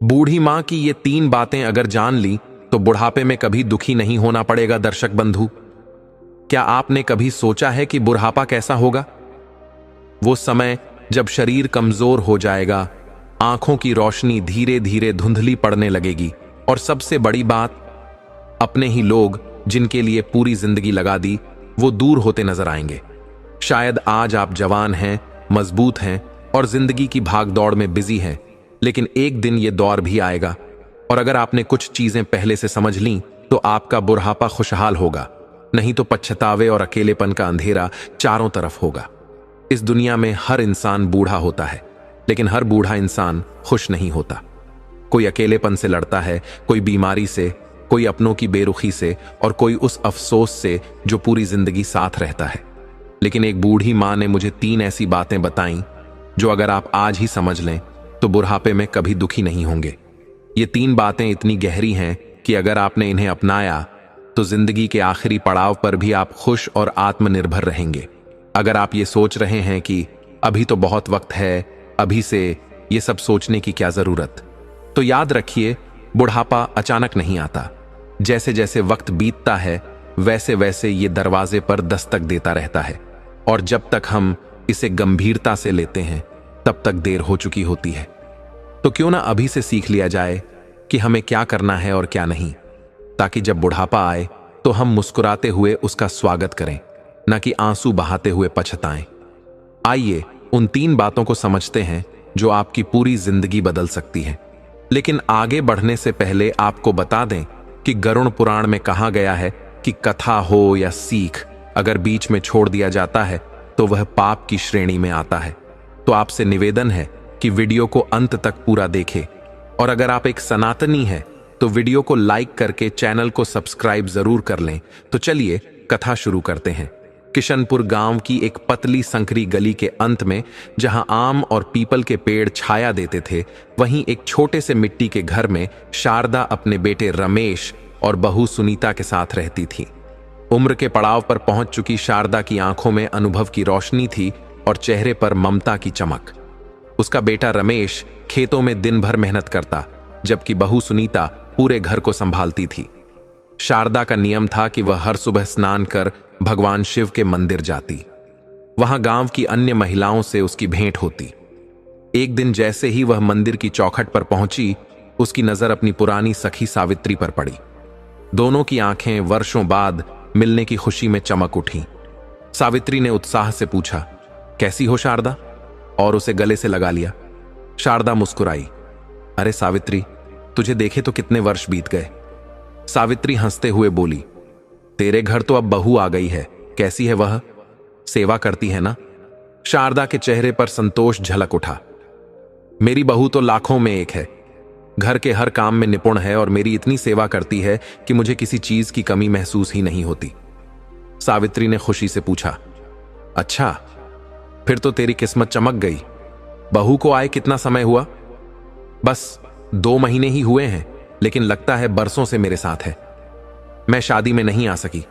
बूढ़ी मां की ये 3 बातें अगर जान ली तो बुढ़ापे में कभी दुखी नहीं होना पड़ेगा। दर्शक बंधु, क्या आपने कभी सोचा है कि बुढ़ापा कैसा होगा? वो समय जब शरीर कमजोर हो जाएगा, आंखों की रोशनी धीरे धीरे धुंधली पड़ने लगेगी और सबसे बड़ी बात, अपने ही लोग जिनके लिए पूरी जिंदगी लगा दी वो दूर होते नजर आएंगे। शायद आज आप जवान हैं, मजबूत हैं और जिंदगी की भागदौड़ में बिजी हैं, लेकिन एक दिन ये दौर भी आएगा और अगर आपने कुछ चीजें पहले से समझ लीं तो आपका बुढ़ापा खुशहाल होगा, नहीं तो पछतावे और अकेलेपन का अंधेरा चारों तरफ होगा। इस दुनिया में हर इंसान बूढ़ा होता है, लेकिन हर बूढ़ा इंसान खुश नहीं होता। कोई अकेलेपन से लड़ता है, कोई बीमारी से, कोई अपनों की बेरुखी से और कोई उस अफसोस से जो पूरी जिंदगी साथ रहता है। लेकिन एक बूढ़ी मां ने मुझे 3 ऐसी बातें बताई जो अगर आप आज ही समझ लें तो बुढ़ापे में कभी दुखी नहीं होंगे। ये 3 बातें इतनी गहरी हैं कि अगर आपने इन्हें अपनाया तो जिंदगी के आखिरी पड़ाव पर भी आप खुश और आत्मनिर्भर रहेंगे। अगर आप ये सोच रहे हैं कि अभी तो बहुत वक्त है, अभी से ये सब सोचने की क्या जरूरत, तो याद रखिए, बुढ़ापा अचानक नहीं आता। जैसे जैसे वक्त बीतता है वैसे वैसे ये दरवाजे पर दस्तक देता रहता है और जब तक हम इसे गंभीरता से लेते हैं तब तक देर हो चुकी होती है। तो क्यों ना अभी से सीख लिया जाए कि हमें क्या करना है और क्या नहीं, ताकि जब बुढ़ापा आए तो हम मुस्कुराते हुए उसका स्वागत करें, न कि आंसू बहाते हुए पछताएं। आइए उन 3 बातों को समझते हैं जो आपकी पूरी जिंदगी बदल सकती हैं। लेकिन आगे बढ़ने से पहले आपको बता दें कि गरुड़ पुराण में कहा गया है कि कथा हो या सीख अगर बीच में छोड़ दिया जाता है तो वह पाप की श्रेणी में आता है। तो आपसे निवेदन है कि वीडियो को अंत तक पूरा देखें और अगर आप एक सनातनी हैं तो वीडियो को लाइक करके चैनल को सब्सक्राइब जरूर कर लें। तो चलिए कथा शुरू करते हैं। किशनपुर गांव की एक पतली संकरी गली के अंत में, जहां आम और पीपल के पेड़ छाया देते थे, वहीं एक छोटे से मिट्टी के घर में शारदा अपने बेटे रमेश और बहू सुनीता के साथ रहती थी। उम्र के पड़ाव पर पहुंच चुकी शारदा की आंखों में अनुभव की रोशनी थी और चेहरे पर ममता की चमक। उसका बेटा रमेश खेतों में दिन भर मेहनत करता, जबकि बहू सुनीता पूरे घर को संभालती थी। शारदा का नियम था कि वह हर सुबह स्नान कर भगवान शिव के मंदिर जाती। वहां गांव की अन्य महिलाओं से उसकी भेंट होती। एक दिन जैसे ही वह मंदिर की चौखट पर पहुंची, उसकी नजर अपनी पुरानी सखी सावित्री पर पड़ी। दोनों की आंखें वर्षों बाद मिलने की खुशी में चमक उठी। सावित्री ने उत्साह से पूछा, कैसी हो शारदा? और उसे गले से लगा लिया। शारदा मुस्कुराई, अरे सावित्री, तुझे देखे तो कितने वर्ष बीत गए। सावित्री हंसते हुए बोली, तेरे घर तो अब बहू आ गई है, कैसी है वह? सेवा करती है ना? शारदा के चेहरे पर संतोष झलक उठा। मेरी बहू तो लाखों में एक है, घर के हर काम में निपुण है और मेरी इतनी सेवा करती है कि मुझे किसी चीज की कमी महसूस ही नहीं होती। सावित्री ने खुशी से पूछा, अच्छा, फिर तो तेरी किस्मत चमक गई। बहू को आए कितना समय हुआ? बस 2 महीने ही हुए हैं, लेकिन लगता है बरसों से मेरे साथ है। मैं शादी में नहीं आ सकी,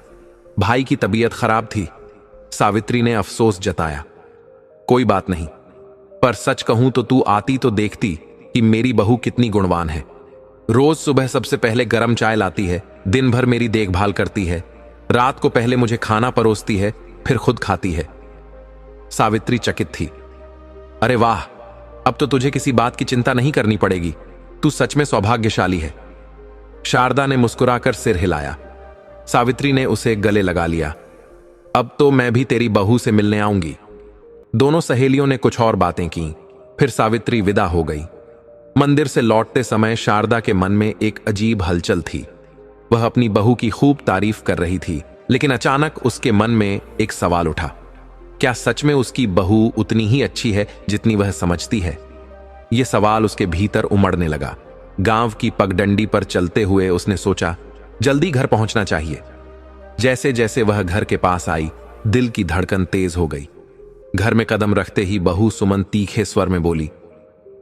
भाई की तबीयत खराब थी। सावित्री ने अफसोस जताया। कोई बात नहीं, पर सच कहूं तो तू आती तो देखती कि मेरी बहू कितनी गुणवान है। रोज सुबह सबसे पहले गर्म चाय लाती है, दिन भर मेरी देखभाल करती है, रात को पहले मुझे खाना परोसती है, फिर खुद खाती है। सावित्री चकित थी। अरे वाह, अब तो तुझे किसी बात की चिंता नहीं करनी पड़ेगी। तू सच में सौभाग्यशाली है। शारदा ने मुस्कुराकर सिर हिलाया। सावित्री ने उसे गले लगा लिया। अब तो मैं भी तेरी बहू से मिलने आऊंगी। दोनों सहेलियों ने कुछ और बातें की, फिर सावित्री विदा हो गई। मंदिर से लौटते समय शारदा के मन में एक अजीब हलचल थी। वह अपनी बहू की खूब तारीफ कर रही थी, लेकिन अचानक उसके मन में एक सवाल उठा, क्या सच में उसकी बहू उतनी ही अच्छी है जितनी वह समझती है? यह सवाल उसके भीतर उमड़ने लगा। गांव की पगडंडी पर चलते हुए उसने सोचा, जल्दी घर पहुंचना चाहिए। जैसे जैसे वह घर के पास आई, दिल की धड़कन तेज हो गई। घर में कदम रखते ही बहू सुमन तीखे स्वर में बोली,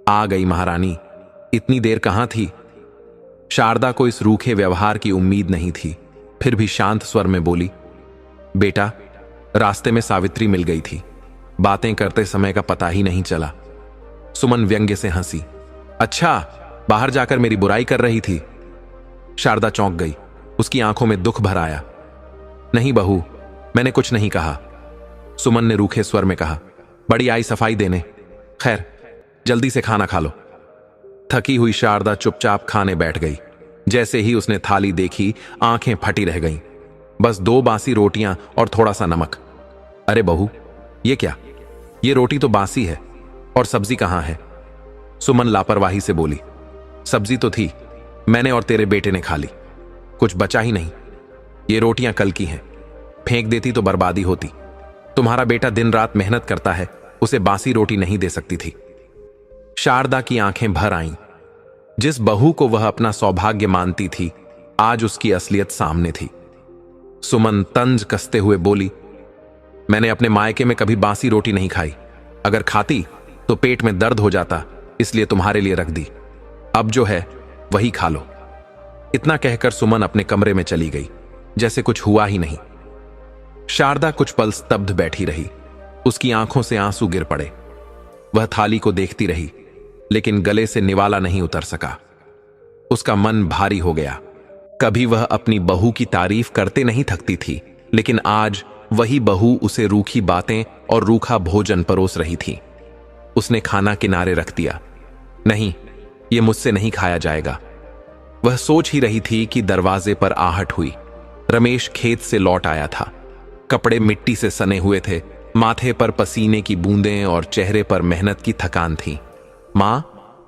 आ गई महारानी, इतनी देर कहां थी? शारदा को इस रूखे व्यवहार की उम्मीद नहीं थी, फिर भी शांत स्वर में बोली, बेटा, रास्ते में सावित्री मिल गई थी, बातें करते समय का पता ही नहीं चला। सुमन व्यंग्य से हंसी, अच्छा, बाहर जाकर मेरी बुराई कर रही थी। शारदा चौंक गई, उसकी आंखों में दुख भर आया। नहीं बहू, मैंने कुछ नहीं कहा, सुमन ने रूखे स्वर में कहा। बड़ी आई सफाई देने। खैर, जल्दी से खाना खा लो। थकी हुई शारदा चुपचाप खाने बैठ गई। जैसे ही उसने थाली देखी, आंखें फटी रह गईं। बस 2 बासी रोटियां और थोड़ा सा नमक। अरे बहू, ये क्या? ये रोटी तो बासी है। और सब्जी कहां है? सुमन लापरवाही से बोली। सब्जी तो थी, मैंने और तेरे बेटे ने खा ली, कुछ बचा ही नहीं। ये रोटियां कल की हैं, फेंक देती तो बर्बादी होती। तुम्हारा बेटा दिन रात मेहनत करता है, उसे बासी रोटी नहीं दे सकती थी। शारदा की आंखें भर आईं। जिस बहू को वह अपना सौभाग्य मानती थी, आज उसकी असलियत सामने थी। सुमन तंज कसते हुए बोली, मैंने अपने मायके में कभी बासी रोटी नहीं खाई। अगर खाती तो पेट में दर्द हो जाता, इसलिए तुम्हारे लिए रख दी। अब जो है वही खा लो। इतना कहकर सुमन अपने कमरे में चली गई, जैसे कुछ हुआ ही नहीं। शारदा कुछ पल स्तब्ध बैठी रही। उसकी आंखों से आंसू गिर पड़े। वह थाली को देखती रही, लेकिन गले से निवाला नहीं उतर सका। उसका मन भारी हो गया। कभी वह अपनी बहू की तारीफ करते नहीं थकती थी, लेकिन आज वही बहू उसे रूखी बातें और रूखा भोजन परोस रही थी। उसने खाना किनारे रख दिया। नहीं, यह मुझसे नहीं खाया जाएगा। वह सोच ही रही थी कि दरवाजे पर आहट हुई। रमेश खेत से लौट आया था। कपड़े मिट्टी से सने हुए थे, माथे पर पसीने की बूंदें और चेहरे पर मेहनत की थकान थी। मां,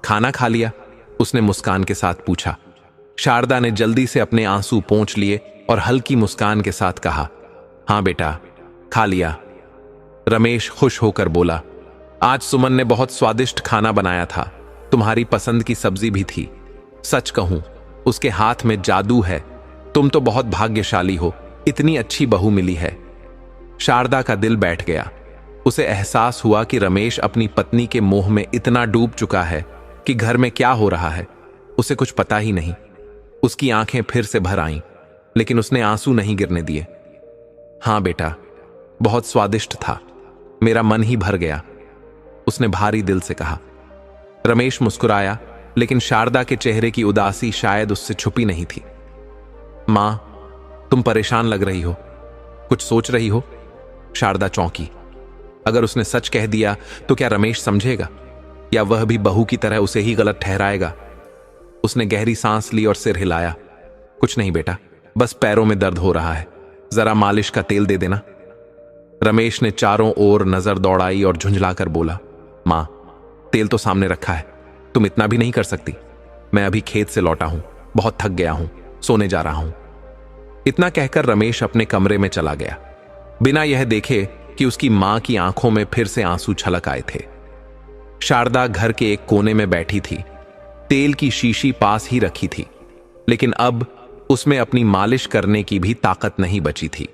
खाना खा लिया? उसने मुस्कान के साथ पूछा। शारदा ने जल्दी से अपने आंसू पोंछ लिए और हल्की मुस्कान के साथ कहा, हां बेटा, खा लिया। रमेश खुश होकर बोला, आज सुमन ने बहुत स्वादिष्ट खाना बनाया था। तुम्हारी पसंद की सब्जी भी थी। सच कहूं, उसके हाथ में जादू है। तुम तो बहुत भाग्यशाली हो, इतनी अच्छी बहू मिली है। शारदा का दिल बैठ गया। उसे एहसास हुआ कि रमेश अपनी पत्नी के मोह में इतना डूब चुका है कि घर में क्या हो रहा है उसे कुछ पता ही नहीं। उसकी आंखें फिर से भर आईं, लेकिन उसने आंसू नहीं गिरने दिए। हां बेटा, बहुत स्वादिष्ट था, मेरा मन ही भर गया, उसने भारी दिल से कहा। रमेश मुस्कुराया, लेकिन शारदा के चेहरे की उदासी शायद उससे छुपी नहीं थी। मां, तुम परेशान लग रही हो, कुछ सोच रही हो? शारदा चौंकी। अगर उसने सच कह दिया तो क्या रमेश समझेगा, या वह भी बहू की तरह उसे ही गलत ठहराएगा? उसने गहरी सांस ली और सिर हिलाया। कुछ नहीं बेटा, बस पैरों में दर्द हो रहा है, जरा मालिश का तेल दे देना। रमेश ने चारों ओर नजर दौड़ाई और झुंझलाकर बोला, मां, तेल तो सामने रखा है, तुम इतना भी नहीं कर सकती। मैं अभी खेत से लौटा हूं, बहुत थक गया हूं, सोने जा रहा हूं। इतना कहकर रमेश अपने कमरे में चला गया, बिना यह देखे कि उसकी मां की आंखों में फिर से आंसू छलक आए थे। शारदा घर के एक कोने में बैठी थी, तेल की शीशी पास ही रखी थी, लेकिन अब उसमें अपनी मालिश करने की भी ताकत नहीं बची थी।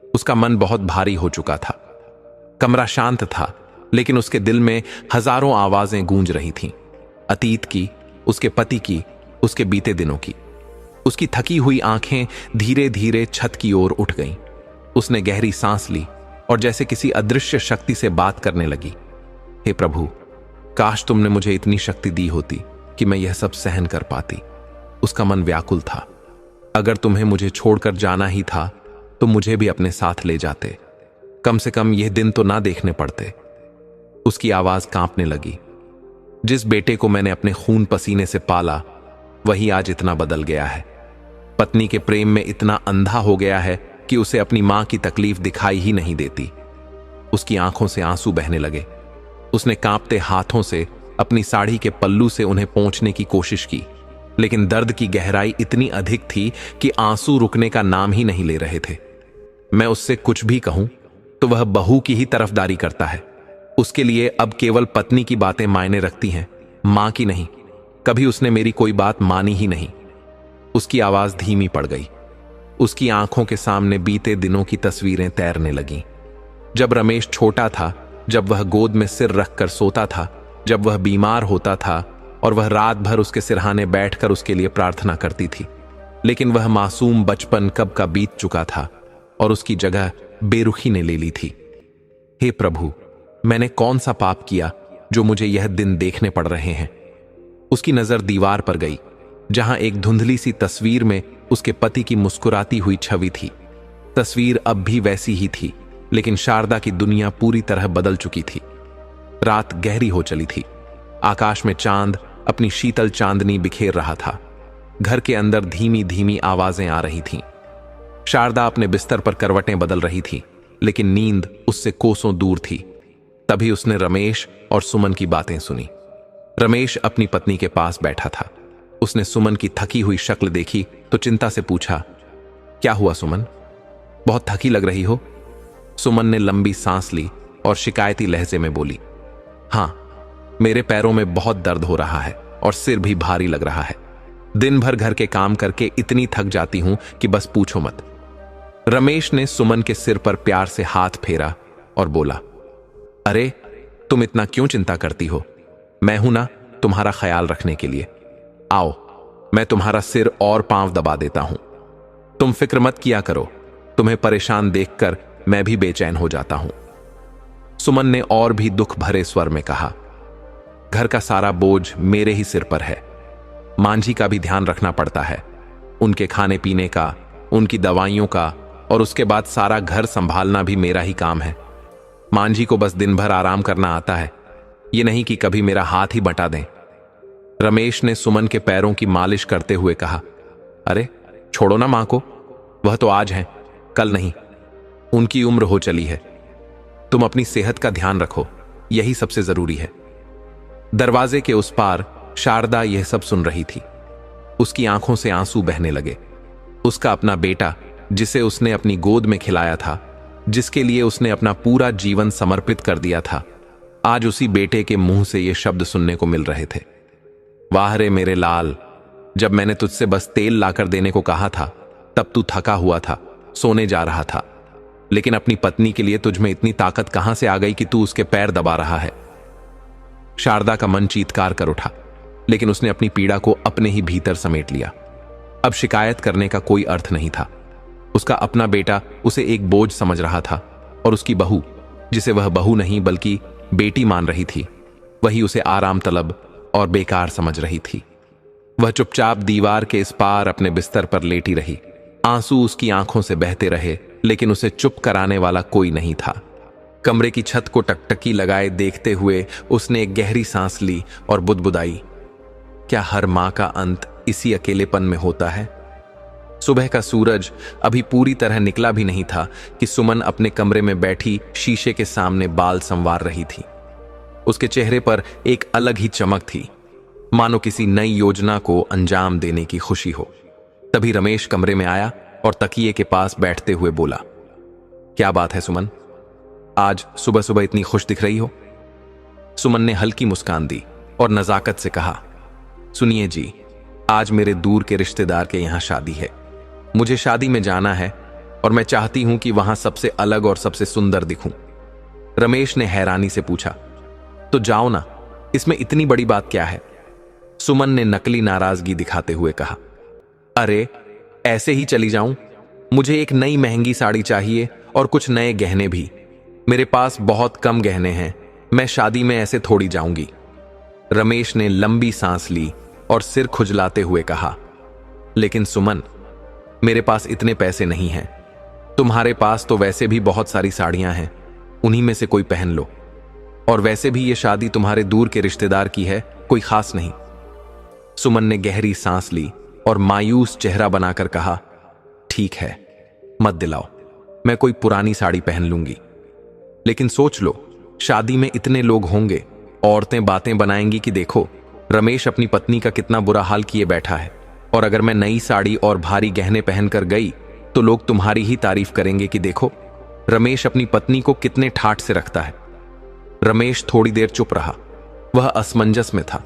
उसका मन बहुत भारी हो चुका था। कमरा शांत था, लेकिन उसके दिल में हजारों आवाजें गूंज रही थीं। अतीत की, उसके पति की, उसके बीते दिनों की। उसकी थकी हुई आंखें धीरे धीरे छत की ओर उठ गईं। उसने गहरी सांस ली और जैसे किसी अदृश्य शक्ति से बात करने लगी। हे प्रभु, काश तुमने मुझे इतनी शक्ति दी होती कि मैं यह सब सहन कर पाती। उसका मन व्याकुल था। अगर तुम्हें मुझे छोड़कर जाना ही था तो मुझे भी अपने साथ ले जाते, कम से कम यह दिन तो ना देखने पड़ते। उसकी आवाज कांपने लगी। जिस बेटे को मैंने अपने खून पसीने से पाला, वही आज इतना बदल गया है। पत्नी के प्रेम में इतना अंधा हो गया है कि उसे अपनी मां की तकलीफ दिखाई ही नहीं देती। उसकी आंखों से आंसू बहने लगे। उसने कांपते हाथों से अपनी साड़ी के पल्लू से उन्हें पोंछने की कोशिश की, लेकिन दर्द की गहराई इतनी अधिक थी कि आंसू रुकने का नाम ही नहीं ले रहे थे। मैं उससे कुछ भी कहूं तो वह बहू की ही तरफदारी करता है। उसके लिए अब केवल पत्नी की बातें मायने रखती हैं, मां की नहीं। कभी उसने मेरी कोई बात मानी ही नहीं। उसकी आवाज धीमी पड़ गई। उसकी आंखों के सामने बीते दिनों की तस्वीरें तैरने लगीं। जब रमेश छोटा था, जब वह गोद में सिर रखकर सोता था, जब वह बीमार होता था और वह रात भर उसके सिरहाने बैठकर उसके लिए प्रार्थना करती थी। लेकिन वह मासूम बचपन कब का बीत चुका था और उसकी जगह बेरुखी ने ले ली थी। हे प्रभु, मैंने कौन सा पाप किया जो मुझे यह दिन देखने पड़ रहे हैं? उसकी नजर दीवार पर गई, जहां एक धुंधली सी तस्वीर में उसके पति की मुस्कुराती हुई छवि थी। तस्वीर अब भी वैसी ही थी, लेकिन शारदा की दुनिया पूरी तरह बदल चुकी थी। रात गहरी हो चली थी। आकाश में चांद अपनी शीतल चांदनी बिखेर रहा था। घर के अंदर धीमी धीमी आवाजें आ रही थीं। शारदा अपने बिस्तर पर करवटें बदल रही थी, लेकिन नींद उससे कोसों दूर थी। तभी उसने रमेश और सुमन की बातें सुनी। रमेश अपनी पत्नी के पास बैठा था। उसने सुमन की थकी हुई शक्ल देखी तो चिंता से पूछा, क्या हुआ सुमन, बहुत थकी लग रही हो? सुमन ने लंबी सांस ली और शिकायती लहजे में बोली, हाँ, मेरे पैरों में बहुत दर्द हो रहा है और सिर भी भारी लग रहा है। दिन भर घर के काम करके इतनी थक जाती हूं कि बस पूछो मत। रमेश ने सुमन के सिर पर प्यार से हाथ फेरा और बोला, अरे तुम इतना क्यों चिंता करती हो? मैं हूं ना तुम्हारा ख्याल रखने के लिए। आओ, मैं तुम्हारा सिर और पांव दबा देता हूं। तुम फिक्र मत किया करो, तुम्हें परेशान देखकर मैं भी बेचैन हो जाता हूं। सुमन ने और भी दुख भरे स्वर में कहा, घर का सारा बोझ मेरे ही सिर पर है। मांझी का भी ध्यान रखना पड़ता है, उनके खाने पीने का, उनकी दवाइयों का, और उसके बाद सारा घर संभालना भी मेरा ही काम है। मांझी को बस दिन भर आराम करना आता है, ये नहीं कि कभी मेरा हाथ ही बटा दें। रमेश ने सुमन के पैरों की मालिश करते हुए कहा, अरे छोड़ो ना मां को, वह तो आज हैं, कल नहीं। उनकी उम्र हो चली है। तुम अपनी सेहत का ध्यान रखो, यही सबसे जरूरी है। दरवाजे के उस पार शारदा यह सब सुन रही थी। उसकी आंखों से आंसू बहने लगे। उसका अपना बेटा, जिसे उसने अपनी गोद में खिलाया था, जिसके लिए उसने अपना पूरा जीवन समर्पित कर दिया था, आज उसी बेटे के मुंह से ये शब्द सुनने को मिल रहे थे। वाह रे मेरे लाल, जब मैंने तुझसे बस तेल लाकर देने को कहा था, तब तू थका हुआ था, सोने जा रहा था, लेकिन अपनी पत्नी के लिए तुझ में इतनी ताकत कहां से आ गई कि तू उसके पैर दबा रहा है? शारदा का मन चीत्कार कर उठा, लेकिन उसने अपनी पीड़ा को अपने ही भीतर समेट लिया। अब शिकायत करने का कोई अर्थ नहीं था। उसका अपना बेटा उसे एक बोझ समझ रहा था, और उसकी बहू, जिसे वह बहू नहीं बल्कि बेटी मान रही थी, वही उसे आराम तलब और बेकार समझ रही थी। वह चुपचाप दीवार के इस पार अपने बिस्तर पर लेटी रही। आंसू उसकी आंखों से बहते रहे, लेकिन उसे चुप कराने वाला कोई नहीं था। कमरे की छत को टकटकी लगाए देखते हुए उसने एक गहरी सांस ली और बुदबुदाई, क्या हर मां का अंत इसी अकेलेपन में होता है? सुबह का सूरज अभी पूरी तरह निकला भी नहीं था कि सुमन अपने कमरे में बैठी शीशे के सामने बाल संवार रही थी। उसके चेहरे पर एक अलग ही चमक थी, मानो किसी नई योजना को अंजाम देने की खुशी हो। तभी रमेश कमरे में आया और तकिए के पास बैठते हुए बोला, क्या बात है सुमन, आज सुबह सुबह इतनी खुश दिख रही हो? सुमन ने हल्की मुस्कान दी और नजाकत से कहा, सुनिए जी, आज मेरे दूर के रिश्तेदार के यहां शादी है। मुझे शादी में जाना है और मैं चाहती हूं कि वहां सबसे अलग और सबसे सुंदर दिखूं। रमेश ने हैरानी से पूछा, तो जाओ ना, इसमें इतनी बड़ी बात क्या है? सुमन ने नकली नाराजगी दिखाते हुए कहा, अरे ऐसे ही चली जाऊं? मुझे एक नई महंगी साड़ी चाहिए और कुछ नए गहने भी। मेरे पास बहुत कम गहने हैं, मैं शादी में ऐसे थोड़ी जाऊंगी। रमेश ने लंबी सांस ली और सिर खुजलाते हुए कहा, लेकिन सुमन, मेरे पास इतने पैसे नहीं हैं। तुम्हारे पास तो वैसे भी बहुत सारी साड़ियां हैं, उन्हीं में से कोई पहन लो। और वैसे भी ये शादी तुम्हारे दूर के रिश्तेदार की है, कोई खास नहीं। सुमन ने गहरी सांस ली और मायूस चेहरा बनाकर कहा, ठीक है, मत दिलाओ, मैं कोई पुरानी साड़ी पहन लूंगी। लेकिन सोच लो, शादी में इतने लोग होंगे, औरतें बातें बनाएंगी कि देखो रमेश अपनी पत्नी का कितना बुरा हाल किए बैठा है, और अगर मैं नई साड़ी और भारी गहने पहनकर गई तो लोग तुम्हारी ही तारीफ करेंगे कि देखो रमेश अपनी पत्नी को कितने ठाठ से रखता है। रमेश थोड़ी देर चुप रहा, वह असमंजस में था।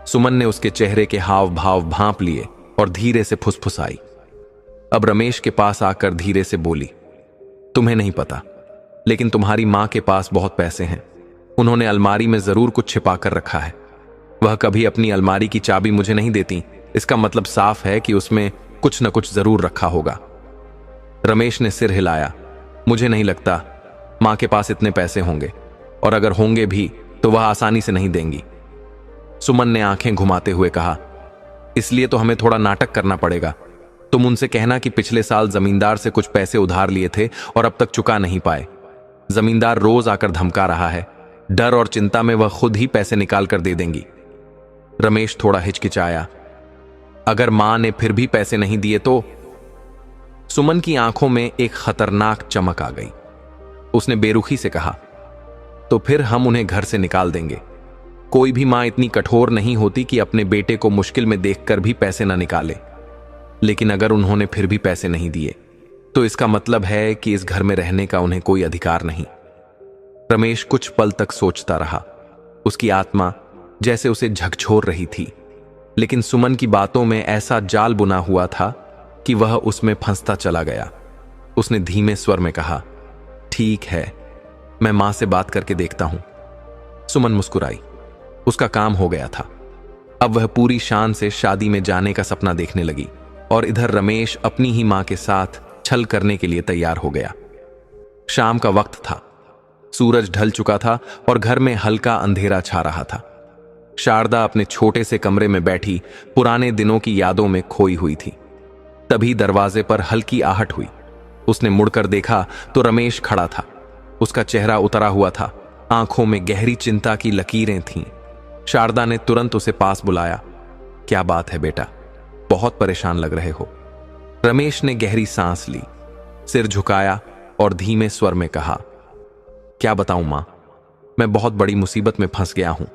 सुमन ने उसके चेहरे के हाव भाव भांप लिए और धीरे से फुसफुसाई। अब रमेश के पास आकर धीरे से बोली, तुम्हें नहीं पता, लेकिन तुम्हारी मां के पास बहुत पैसे हैं। उन्होंने अलमारी में जरूर कुछ छिपा कर रखा है। वह कभी अपनी अलमारी की चाबी मुझे नहीं देती, इसका मतलब साफ है कि उसमें कुछ न कुछ जरूर रखा होगा। रमेश ने सिर हिलाया, मुझे नहीं लगता मां के पास इतने पैसे होंगे, और अगर होंगे भी तो वह आसानी से नहीं देंगी। सुमन ने आंखें घुमाते हुए कहा, इसलिए तो हमें थोड़ा नाटक करना पड़ेगा। तुम उनसे कहना कि पिछले साल जमींदार से कुछ पैसे उधार लिए थे और अब तक चुका नहीं पाए। जमींदार रोज आकर धमका रहा है। डर और चिंता में वह खुद ही पैसे निकाल कर दे देंगी। रमेश थोड़ा हिचकिचाया, अगर मां ने फिर भी पैसे नहीं दिए तो? सुमन की आंखों में एक खतरनाक चमक आ गई। उसने बेरुखी से कहा, तो फिर हम उन्हें घर से निकाल देंगे। कोई भी मां इतनी कठोर नहीं होती कि अपने बेटे को मुश्किल में देखकर भी पैसे न निकाले। लेकिन अगर उन्होंने फिर भी पैसे नहीं दिए तो इसका मतलब है कि इस घर में रहने का उन्हें कोई अधिकार नहीं। रमेश कुछ पल तक सोचता रहा। उसकी आत्मा जैसे उसे झकझोर रही थी, लेकिन सुमन की बातों में ऐसा जाल बुना हुआ था कि वह उसमें फंसता चला गया। उसने धीमे स्वर में कहा, ठीक है, मैं मां से बात करके देखता हूं। सुमन मुस्कुराई। उसका काम हो गया था। अब वह पूरी शान से शादी में जाने का सपना देखने लगी और इधर रमेश अपनी ही मां के साथ छल करने के लिए तैयार हो गया। शाम का वक्त था। सूरज ढल चुका था और घर में हल्का अंधेरा छा रहा था। शारदा अपने छोटे से कमरे में बैठी पुराने दिनों की यादों में खोई हुई थी। तभी दरवाजे पर हल्की आहट हुई। उसने मुड़कर देखा तो रमेश खड़ा था। उसका चेहरा उतरा हुआ था, आंखों में गहरी चिंता की लकीरें थीं। शारदा ने तुरंत उसे पास बुलाया। क्या बात है बेटा, बहुत परेशान लग रहे हो। रमेश ने गहरी सांस ली, सिर झुकाया और धीमे स्वर में कहा, क्या बताऊं मां, मैं बहुत बड़ी मुसीबत में फंस गया हूं।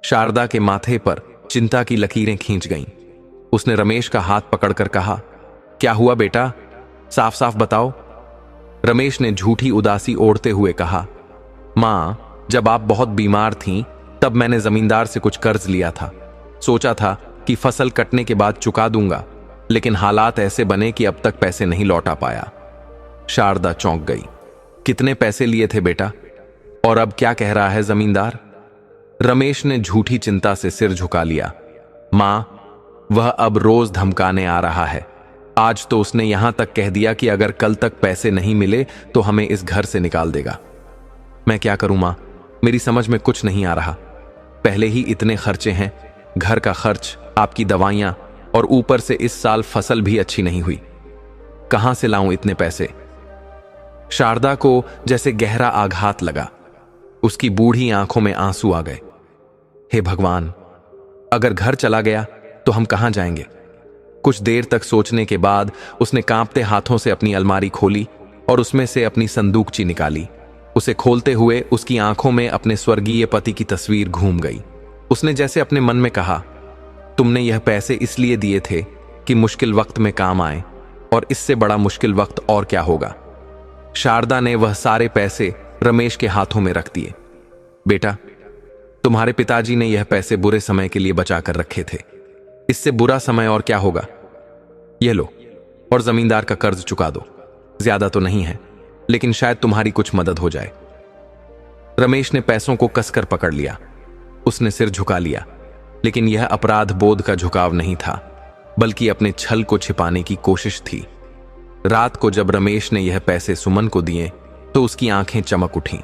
शारदा के माथे पर चिंता की लकीरें खींच गईं। उसने रमेश का हाथ पकड़कर कहा, क्या हुआ बेटा, साफ साफ बताओ। रमेश ने झूठी उदासी ओढ़ते हुए कहा, मां, जब आप बहुत बीमार थीं तब मैंने जमींदार से कुछ कर्ज लिया था। सोचा था कि फसल कटने के बाद चुका दूंगा, लेकिन हालात ऐसे बने कि अब तक पैसे नहीं लौटा पाया। शारदा चौंक गई। कितने पैसे लिए थे बेटा, और अब क्या कह रहा है जमींदार? रमेश ने झूठी चिंता से सिर झुका लिया। मां, वह अब रोज धमकाने आ रहा है। आज तो उसने यहां तक कह दिया कि अगर कल तक पैसे नहीं मिले तो हमें इस घर से निकाल देगा। मैं क्या करूं मां, मेरी समझ में कुछ नहीं आ रहा। पहले ही इतने खर्चे हैं, घर का खर्च, आपकी दवाइयां, और ऊपर से इस साल फसल भी अच्छी नहीं हुई। कहां से लाऊं इतने पैसे? शारदा को जैसे गहरा आघात लगा। उसकी बूढ़ी आंखों में आंसू आ गए। हे भगवान, अगर घर चला गया तो हम कहां जाएंगे? कुछ देर तक सोचने के बाद उसने कांपते हाथों से अपनी अलमारी खोली और उसमें से अपनी संदूकची निकाली। उसे खोलते हुए उसकी आंखों में अपने स्वर्गीय पति की तस्वीर घूम गई। उसने जैसे अपने मन में कहा, तुमने यह पैसे इसलिए दिए थे कि मुश्किल वक्त में काम आए, और इससे बड़ा मुश्किल वक्त और क्या होगा। शारदा ने वह सारे पैसे रमेश के हाथों में रख दिए। बेटा, तुम्हारे पिताजी ने यह पैसे बुरे समय के लिए बचा कर रखे थे। इससे बुरा समय और क्या होगा? यह लो, और जमींदार का कर्ज चुका दो। ज्यादा तो नहीं है, लेकिन शायद तुम्हारी कुछ मदद हो जाए। रमेश ने पैसों को कसकर पकड़ लिया। उसने सिर झुका लिया, लेकिन यह अपराध बोध का झुकाव नहीं था, बल्कि अपने छल को छिपाने की कोशिश थी। रात को जब रमेश ने यह पैसे सुमन को दिए तो उसकी आंखें चमक उठीं।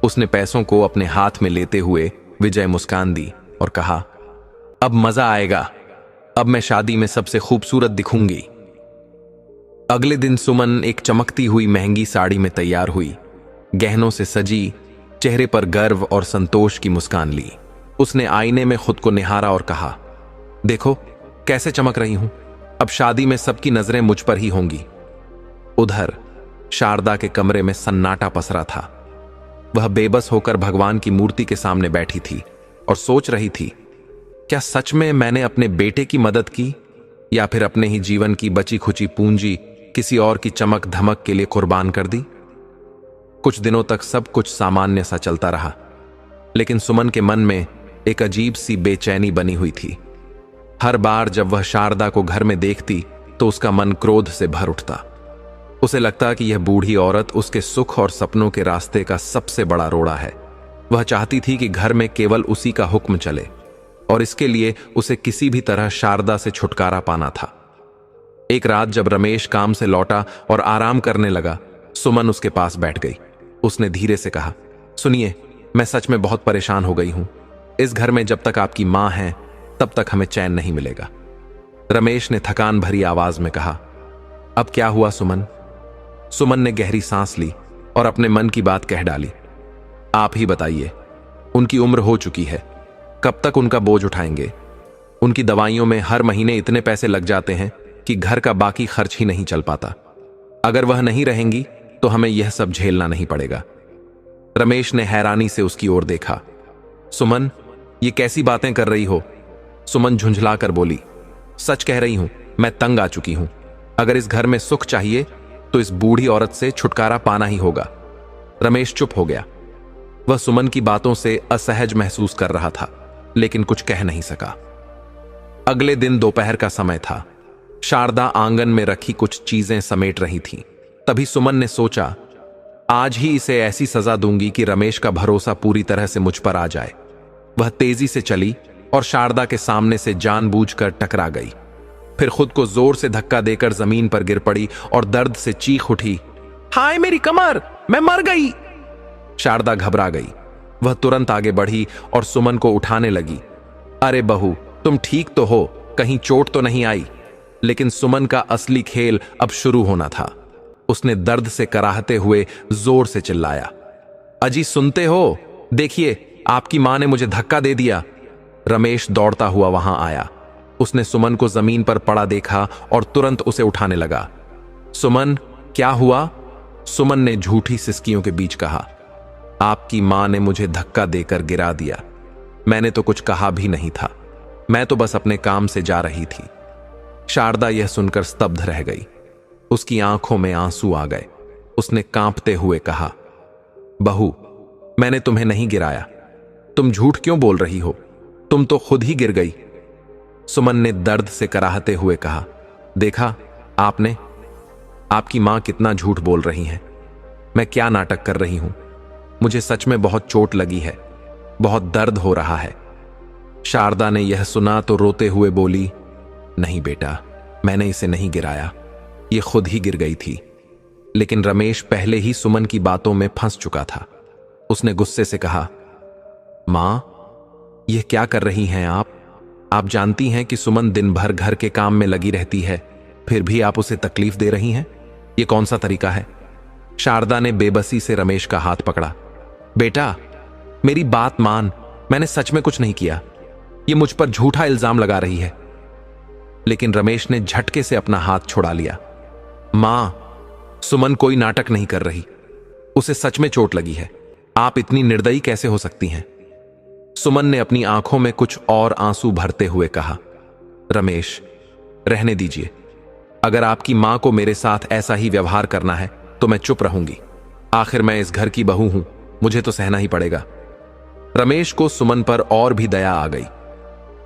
उसने पैसों को अपने हाथ में लेते हुए विजय मुस्कान दी और कहा, अब मजा आएगा, अब मैं शादी में सबसे खूबसूरत दिखूंगी। अगले दिन सुमन एक चमकती हुई महंगी साड़ी में तैयार हुई, गहनों से सजी, चेहरे पर गर्व और संतोष की मुस्कान ली। उसने आईने में खुद को निहारा और कहा, देखो कैसे चमक रही हूं, अब शादी में सबकी नजरें मुझ पर ही होंगी। उधर शारदा के कमरे में सन्नाटा पसरा था। वह बेबस होकर भगवान की मूर्ति के सामने बैठी थी और सोच रही थी, क्या सच में मैंने अपने बेटे की मदद की, या फिर अपने ही जीवन की बची खुची पूंजी किसी और की चमक धमक के लिए कुर्बान कर दी। कुछ दिनों तक सब कुछ सामान्य सा चलता रहा, लेकिन सुमन के मन में एक अजीब सी बेचैनी बनी हुई थी। हर बार जब वह शारदा को घर में देखती तो उसका मन क्रोध से भर उठता। उसे लगता कि यह बूढ़ी औरत उसके सुख और सपनों के रास्ते का सबसे बड़ा रोड़ा है। वह चाहती थी कि घर में केवल उसी का हुक्म चले, और इसके लिए उसे किसी भी तरह शारदा से छुटकारा पाना था। एक रात जब रमेश काम से लौटा और आराम करने लगा, सुमन उसके पास बैठ गई। उसने धीरे से कहा, सुनिए, मैं सच में बहुत परेशान हो गई हूं। इस घर में जब तक आपकी मां है तब तक हमें चैन नहीं मिलेगा। रमेश ने थकान भरी आवाज में कहा। अब क्या हुआ सुमन? सुमन ने गहरी सांस ली और अपने मन की बात कह डाली। आप ही बताइए, उनकी उम्र हो चुकी है, कब तक उनका बोझ उठाएंगे? उनकी दवाइयों में हर महीने इतने पैसे लग जाते हैं कि घर का बाकी खर्च ही नहीं चल पाता। अगर वह नहीं रहेंगी तो हमें यह सब झेलना नहीं पड़ेगा। रमेश ने हैरानी से उसकी ओर देखा। सुमन, ये कैसी बातें कर रही हो? सुमन झुंझला कर बोली। सच कह रही हूं, मैं तंग आ चुकी हूं। अगर इस घर में सुख चाहिए तो इस बूढ़ी औरत से छुटकारा पाना ही होगा। रमेश चुप हो गया। वह सुमन की बातों से असहज महसूस कर रहा था, लेकिन कुछ कह नहीं सका। अगले दिन दोपहर का समय था। शारदा आंगन में रखी कुछ चीजें समेट रही थी। तभी सुमन ने सोचा, आज ही इसे ऐसी सजा दूंगी कि रमेश का भरोसा पूरी तरह से मुझ पर आ जाए। वह तेजी से चली और शारदा के सामने से जानबूझकर टकरा गई। फिर खुद को जोर से धक्का देकर जमीन पर गिर पड़ी और दर्द से चीख उठी, हाय मेरी कमर, मैं मर गई। शारदा घबरा गई। वह तुरंत आगे बढ़ी और सुमन को उठाने लगी। अरे बहू, तुम ठीक तो हो? कहीं चोट तो नहीं आई? लेकिन सुमन का असली खेल अब शुरू होना था। उसने दर्द से कराहते हुए जोर से चिल्लाया, अजी सुनते हो? देखिए, आपकी मां ने मुझे धक्का दे दिया। रमेश दौड़ता हुआ वहां आया। उसने सुमन को जमीन पर पड़ा देखा और तुरंत उसे उठाने लगा। सुमन, क्या हुआ? सुमन ने झूठी सिसकियों के बीच कहा, आपकी मां ने मुझे धक्का देकर गिरा दिया। मैंने तो कुछ कहा भी नहीं था, मैं तो बस अपने काम से जा रही थी। शारदा यह सुनकर स्तब्ध रह गई। उसकी आंखों में आंसू आ गए। उसने कांपते हुए कहा, बहू, मैंने तुम्हें नहीं गिराया। तुम झूठ क्यों बोल रही हो? तुम तो खुद ही गिर गई। सुमन ने दर्द से कराहते हुए कहा, देखा आपने? आपकी मां कितना झूठ बोल रही हैं। मैं क्या नाटक कर रही हूं? मुझे सच में बहुत चोट लगी है, बहुत दर्द हो रहा है। शारदा ने यह सुना तो रोते हुए बोली, नहीं बेटा, मैंने इसे नहीं गिराया, ये खुद ही गिर गई थी। लेकिन रमेश पहले ही सुमन की बातों में फंस चुका था। उसने गुस्से से कहा, मां, यह क्या कर रही हैं आप? आप जानती हैं कि सुमन दिन भर घर के काम में लगी रहती है, फिर भी आप उसे तकलीफ दे रही हैं? यह कौन सा तरीका है? शारदा ने बेबसी से रमेश का हाथ पकड़ा। बेटा, मेरी बात मान, मैंने सच में कुछ नहीं किया। यह मुझ पर झूठा इल्जाम लगा रही है। लेकिन रमेश ने झटके से अपना हाथ छुड़ा लिया। मां, सुमन कोई नाटक नहीं कर रही, उसे सच में चोट लगी है। आप इतनी निर्दयी कैसे हो सकती हैं? सुमन ने अपनी आंखों में कुछ और आंसू भरते हुए कहा, रमेश, रहने दीजिए। अगर आपकी मां को मेरे साथ ऐसा ही व्यवहार करना है तो मैं चुप रहूंगी। आखिर मैं इस घर की बहू हूं, मुझे तो सहना ही पड़ेगा। रमेश को सुमन पर और भी दया आ गई।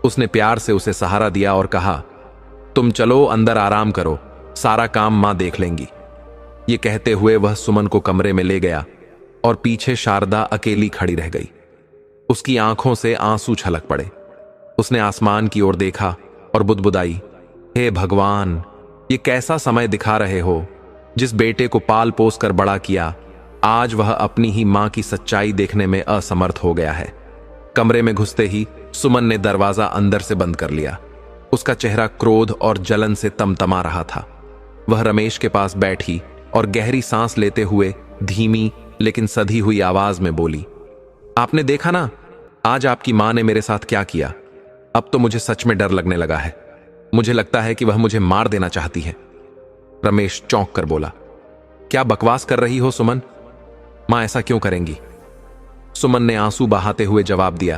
उसने प्यार से उसे सहारा दिया और कहा, तुम चलो अंदर आराम करो, सारा काम मां देख लेंगी। ये कहते हुए वह सुमन को कमरे में ले गया और पीछे शारदा अकेली खड़ी रह गई। उसकी आंखों से आंसू छलक पड़े। उसने आसमान की ओर देखा और बुदबुदाई, हे भगवान, ये कैसा समय दिखा रहे हो? जिस बेटे को पाल पोस कर बड़ा किया, आज वह अपनी ही मां की सच्चाई देखने में असमर्थ हो गया है। कमरे में घुसते ही सुमन ने दरवाजा अंदर से बंद कर लिया। उसका चेहरा क्रोध और जलन से तमतमा रहा था। वह रमेश के पास बैठी और गहरी सांस लेते हुए धीमी लेकिन सधी हुई आवाज में बोली, आपने देखा ना आज आपकी मां ने मेरे साथ क्या किया? अब तो मुझे सच में डर लगने लगा है। मुझे लगता है कि वह मुझे मार देना चाहती है। रमेश चौंक कर बोला, क्या बकवास कर रही हो सुमन? मां ऐसा क्यों करेंगी? सुमन ने आंसू बहाते हुए जवाब दिया,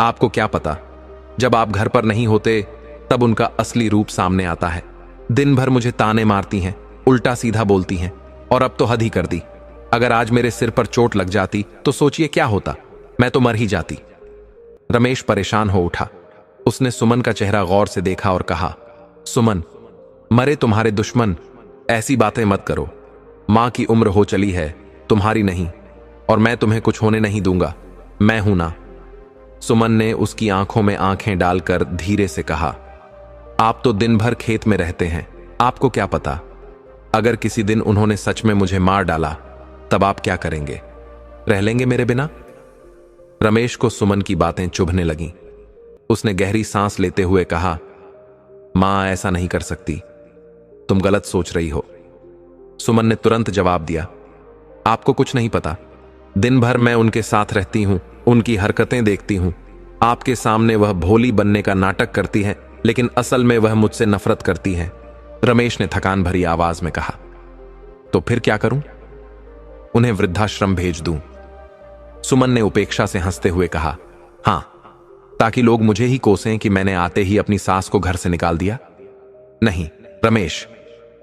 आपको क्या पता, जब आप घर पर नहीं होते तब उनका असली रूप सामने आता है। दिन भर मुझे ताने मारती हैं, उल्टा सीधा बोलती हैं, और अब तो हद ही कर दी। अगर आज मेरे सिर पर चोट लग जाती तो सोचिए क्या होता, मैं तो मर ही जाती। रमेश परेशान हो उठा। उसने सुमन का चेहरा गौर से देखा और कहा, सुमन, मरे तुम्हारे दुश्मन, ऐसी बातें मत करो। मां की उम्र हो चली है, तुम्हारी नहीं, और मैं तुम्हें कुछ होने नहीं दूंगा, मैं हूं ना। सुमन ने उसकी आंखों में आंखें डालकर धीरे से कहा, आप तो दिन भर खेत में रहते हैं, आपको क्या पता, अगर किसी दिन उन्होंने सच में मुझे मार डाला तब आप क्या करेंगे? रह लेंगे मेरे बिना? रमेश को सुमन की बातें चुभने लगीं। उसने गहरी सांस लेते हुए कहा, मां ऐसा नहीं कर सकती, तुम गलत सोच रही हो। सुमन ने तुरंत जवाब दिया, आपको कुछ नहीं पता। दिन भर मैं उनके साथ रहती हूं, उनकी हरकतें देखती हूं। आपके सामने वह भोली बनने का नाटक करती है, लेकिन असल में वह मुझसे नफरत करती है। रमेश ने थकान भरी आवाज में कहा, तो फिर क्या करूं? उन्हें वृद्धाश्रम भेज दूं? सुमन ने उपेक्षा से हंसते हुए कहा, हां, ताकि लोग मुझे ही कोसें कि मैंने आते ही अपनी सास को घर से निकाल दिया। नहीं रमेश,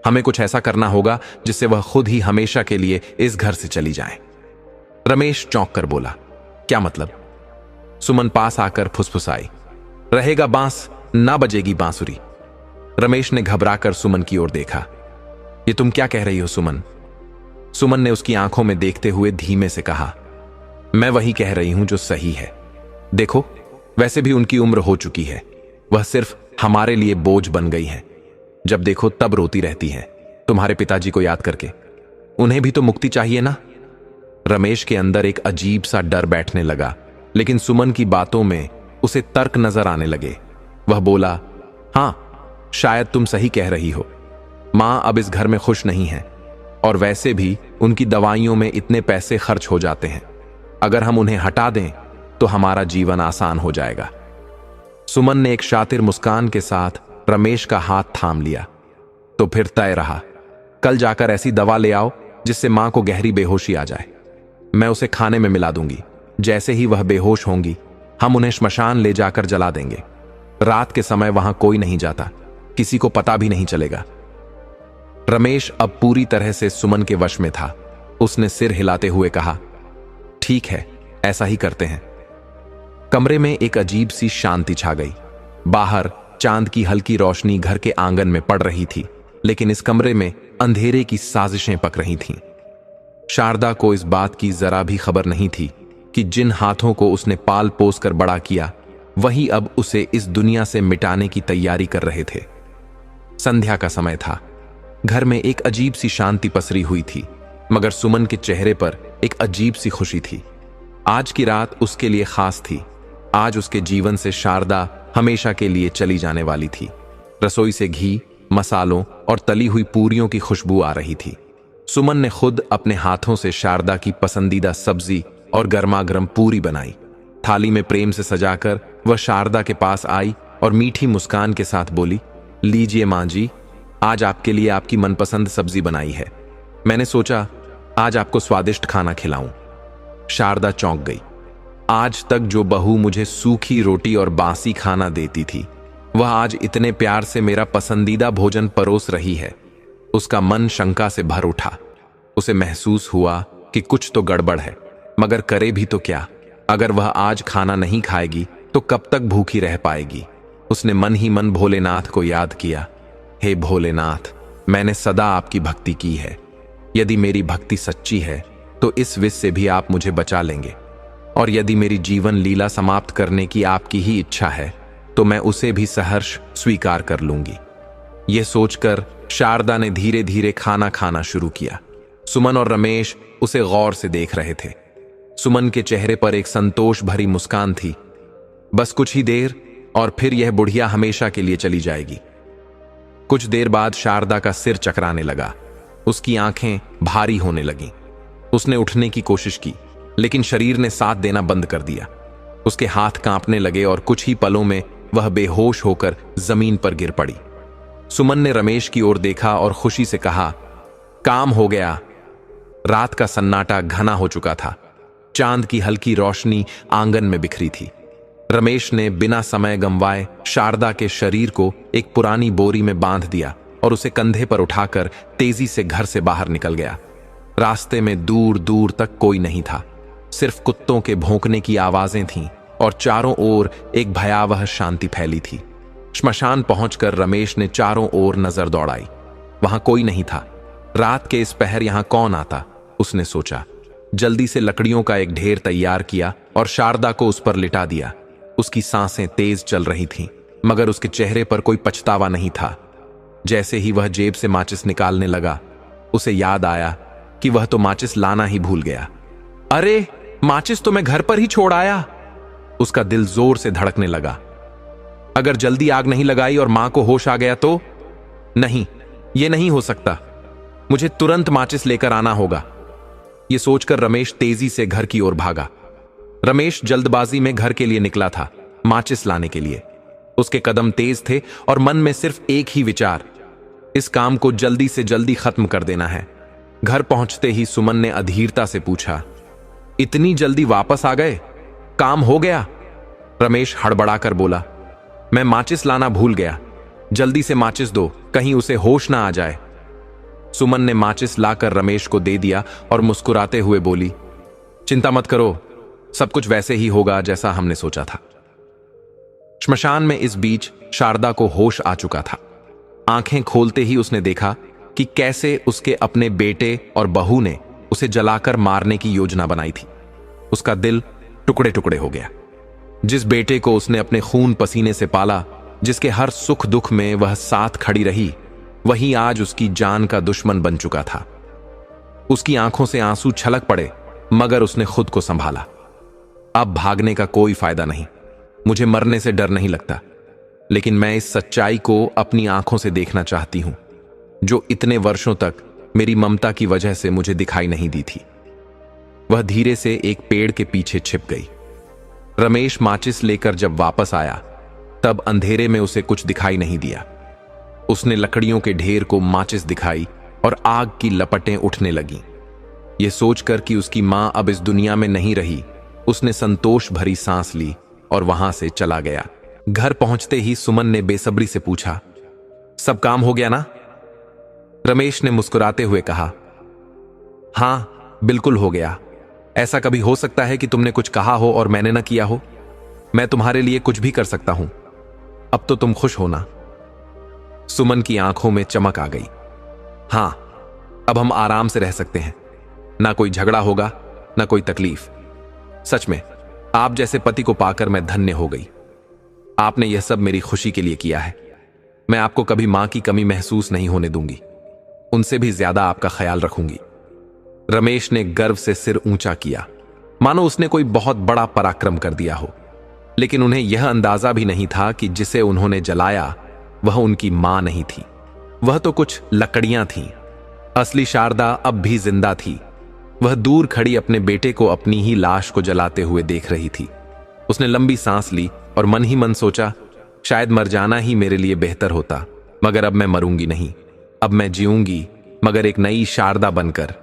हमें कुछ ऐसा करना होगा जिससे वह खुद ही हमेशा के लिए इस घर से चली जाए। रमेश चौंक कर बोला, क्या मतलब? सुमन पास आकर फुसफुसाई, रहेगा बांस ना बजेगी बांसुरी। रमेश ने घबराकर सुमन की ओर देखा, ये तुम क्या कह रही हो सुमन? सुमन ने उसकी आंखों में देखते हुए धीमे से कहा, मैं वही कह रही हूं जो सही है। देखो, वैसे भी उनकी उम्र हो चुकी है, वह सिर्फ हमारे लिए बोझ बन गई है। जब देखो तब रोती रहती है, तुम्हारे पिताजी को याद करके। उन्हें भी तो मुक्ति चाहिए ना। रमेश के अंदर एक अजीब सा डर बैठने लगा, लेकिन सुमन की बातों में उसे तर्क नजर आने लगे। वह बोला, हां, शायद तुम सही कह रही हो। मां अब इस घर में खुश नहीं है, और वैसे भी उनकी दवाइयों में इतने पैसे खर्च हो जाते हैं। अगर हम उन्हें हटा दें तो हमारा जीवन आसान हो जाएगा। सुमन ने एक शातिर मुस्कान के साथ रमेश का हाथ थाम लिया। तो फिर तय रहा, कल जाकर ऐसी दवा ले आओ जिससे मां को गहरी बेहोशी आ जाए। मैं उसे खाने में मिला दूंगी। जैसे ही वह बेहोश होंगी, हम उन्हें श्मशान ले जाकर जला देंगे। रात के समय वहां कोई नहीं जाता, किसी को पता भी नहीं चलेगा। रमेश अब पूरी तरह से सुमन के वश में था। उसने सिर हिलाते हुए कहा, ठीक है, ऐसा ही करते हैं। कमरे में एक अजीब सी शांति छा गई। बाहर चांद की हल्की रोशनी घर के आंगन में पड़ रही थी, लेकिन इस कमरे में अंधेरे की साजिशें पक रही थीं। शारदा को इस बात की जरा भी खबर नहीं थी कि जिन हाथों को उसने पाल पोस कर बड़ा किया, वही अब उसे इस दुनिया से मिटाने की तैयारी कर रहे थे। संध्या का समय था। घर में एक अजीब सी शांति पसरी हुई थी, मगर सुमन के चेहरे पर एक अजीब सी खुशी थी। आज की रात उसके लिए खास थी। आज उसके जीवन से शारदा हमेशा के लिए चली जाने वाली थी। रसोई से घी, मसालों और तली हुई पूरियों की खुशबू आ रही थी। सुमन ने खुद अपने हाथों से शारदा की पसंदीदा सब्जी और गर्मागर्म पूरी बनाई। थाली में प्रेम से सजाकर वह शारदा के पास आई और मीठी मुस्कान के साथ बोली, लीजिए मां जी, आज आपके लिए आपकी मनपसंद सब्जी बनाई है। मैंने सोचा आज आपको स्वादिष्ट खाना खिलाऊं। शारदा चौंक गई। आज तक जो बहू मुझे सूखी रोटी और बासी खाना देती थी, वह आज इतने प्यार से मेरा पसंदीदा भोजन परोस रही है। उसका मन शंका से भर उठा। उसे महसूस हुआ कि कुछ तो गड़बड़ है, मगर करे भी तो क्या? अगर वह आज खाना नहीं खाएगी तो कब तक भूखी रह पाएगी? उसने मन ही मन भोलेनाथ को याद किया। हे भोलेनाथ, मैंने सदा आपकी भक्ति की है। यदि मेरी भक्ति सच्ची है तो इस विष से भी आप मुझे बचा लेंगे, और यदि मेरी जीवन लीला समाप्त करने की आपकी ही इच्छा है तो मैं उसे भी सहर्ष स्वीकार कर लूंगी। यह सोचकर शारदा ने धीरे धीरे खाना खाना शुरू किया। सुमन और रमेश उसे गौर से देख रहे थे। सुमन के चेहरे पर एक संतोष भरी मुस्कान थी। बस कुछ ही देर और फिर यह बुढ़िया हमेशा के लिए चली जाएगी। कुछ देर बाद शारदा का सिर चकराने लगा। उसकी आंखें भारी होने लगीं। उसने उठने की कोशिश की, लेकिन शरीर ने साथ देना बंद कर दिया। उसके हाथ कांपने लगे और कुछ ही पलों में वह बेहोश होकर जमीन पर गिर पड़ी। सुमन ने रमेश की ओर देखा और खुशी से कहा, काम हो गया। रात का सन्नाटा घना हो चुका था। चांद की हल्की रोशनी आंगन में बिखरी थी। रमेश ने बिना समय गंवाए शारदा के शरीर को एक पुरानी बोरी में बांध दिया और उसे कंधे पर उठाकर तेजी से घर से बाहर निकल गया। रास्ते में दूर दूर तक कोई नहीं था। सिर्फ कुत्तों के भौंकने की आवाजें थीं और चारों ओर एक भयावह शांति फैली थी। श्मशान पहुंचकर रमेश ने चारों ओर नजर दौड़ाई। वहां कोई नहीं था। रात के इस पहर यहां कौन आता, उसने सोचा। जल्दी से लकड़ियों का एक ढेर तैयार किया और शारदा को उस पर लिटा दिया। उसकी सांसें तेज चल रही थीं, मगर उसके चेहरे पर कोई पछतावा नहीं था। जैसे ही वह जेब से माचिस निकालने लगा, उसे याद आया कि वह तो माचिस लाना ही भूल गया। अरे, माचिस तो मैं घर पर ही छोड़ आया। उसका दिल जोर से धड़कने लगा। अगर जल्दी आग नहीं लगाई और मां को होश आ गया तो? नहीं, यह नहीं हो सकता। मुझे तुरंत माचिस लेकर आना होगा। यह सोचकर रमेश तेजी से घर की ओर भागा। रमेश जल्दबाजी में घर के लिए निकला था, माचिस लाने के लिए। उसके कदम तेज थे और मन में सिर्फ एक ही विचार, इस काम को जल्दी से जल्दी खत्म कर देना है। घर पहुंचते ही सुमन ने अधीरता से पूछा, इतनी जल्दी वापस आ गए? काम हो गया? रमेश हड़बड़ाकर बोला, मैं माचिस लाना भूल गया। जल्दी से माचिस दो, कहीं उसे होश ना आ जाए। सुमन ने माचिस लाकर रमेश को दे दिया और मुस्कुराते हुए बोली, चिंता मत करो, सब कुछ वैसे ही होगा जैसा हमने सोचा था। श्मशान में इस बीच शारदा को होश आ चुका था। आंखें खोलते ही उसने देखा कि कैसे उसके अपने बेटे और बहू ने उसे जलाकर मारने की योजना बनाई थी। उसका दिल टुकड़े टुकड़े हो गया। जिस बेटे को उसने अपने खून पसीने से पाला, जिसके हर सुख दुख में वह साथ खड़ी रही, वही आज उसकी जान का दुश्मन बन चुका था। उसकी आंखों से आंसू छलक पड़े, मगर उसने खुद को संभाला। अब भागने का कोई फायदा नहीं। मुझे मरने से डर नहीं लगता, लेकिन मैं इस सच्चाई को अपनी आंखों से देखना चाहती हूं, जो इतने वर्षों तक मेरी ममता की वजह से मुझे दिखाई नहीं दी थी। वह धीरे से एक पेड़ के पीछे छिप गई। रमेश माचिस लेकर जब वापस आया, तब अंधेरे में उसे कुछ दिखाई नहीं दिया। उसने लकड़ियों के ढेर को माचिस दिखाई और आग की लपटें उठने लगीं। यह सोचकर कि उसकी मां अब इस दुनिया में नहीं रही, उसने संतोष भरी सांस ली और वहां से चला गया। घर पहुंचते ही सुमन ने बेसब्री से पूछा, सब काम हो गया ना? रमेश ने मुस्कुराते हुए कहा, हां, बिल्कुल हो गया। ऐसा कभी हो सकता है कि तुमने कुछ कहा हो और मैंने न किया हो? मैं तुम्हारे लिए कुछ भी कर सकता हूं। अब तो तुम खुश हो ना? सुमन की आंखों में चमक आ गई। हां, अब हम आराम से रह सकते हैं। ना कोई झगड़ा होगा, ना कोई तकलीफ। सच में आप जैसे पति को पाकर मैं धन्य हो गई। आपने यह सब मेरी खुशी के लिए किया है। मैं आपको कभी मां की कमी महसूस नहीं होने दूंगी। उनसे भी ज्यादा आपका ख्याल रखूंगी। रमेश ने गर्व से सिर ऊंचा किया, मानो उसने कोई बहुत बड़ा पराक्रम कर दिया हो। लेकिन उन्हें यह अंदाजा भी नहीं था कि जिसे उन्होंने जलाया वह उनकी मां नहीं थी, वह तो कुछ लकड़ियां थीं। असली शारदा अब भी जिंदा थी। वह दूर खड़ी अपने बेटे को अपनी ही लाश को जलाते हुए देख रही थी। उसने लंबी सांस ली और मन ही मन सोचा, शायद मर जाना ही मेरे लिए बेहतर होता, मगर अब मैं मरूंगी नहीं। अब मैं जीऊंगी, मगर एक नई शारदा बनकर।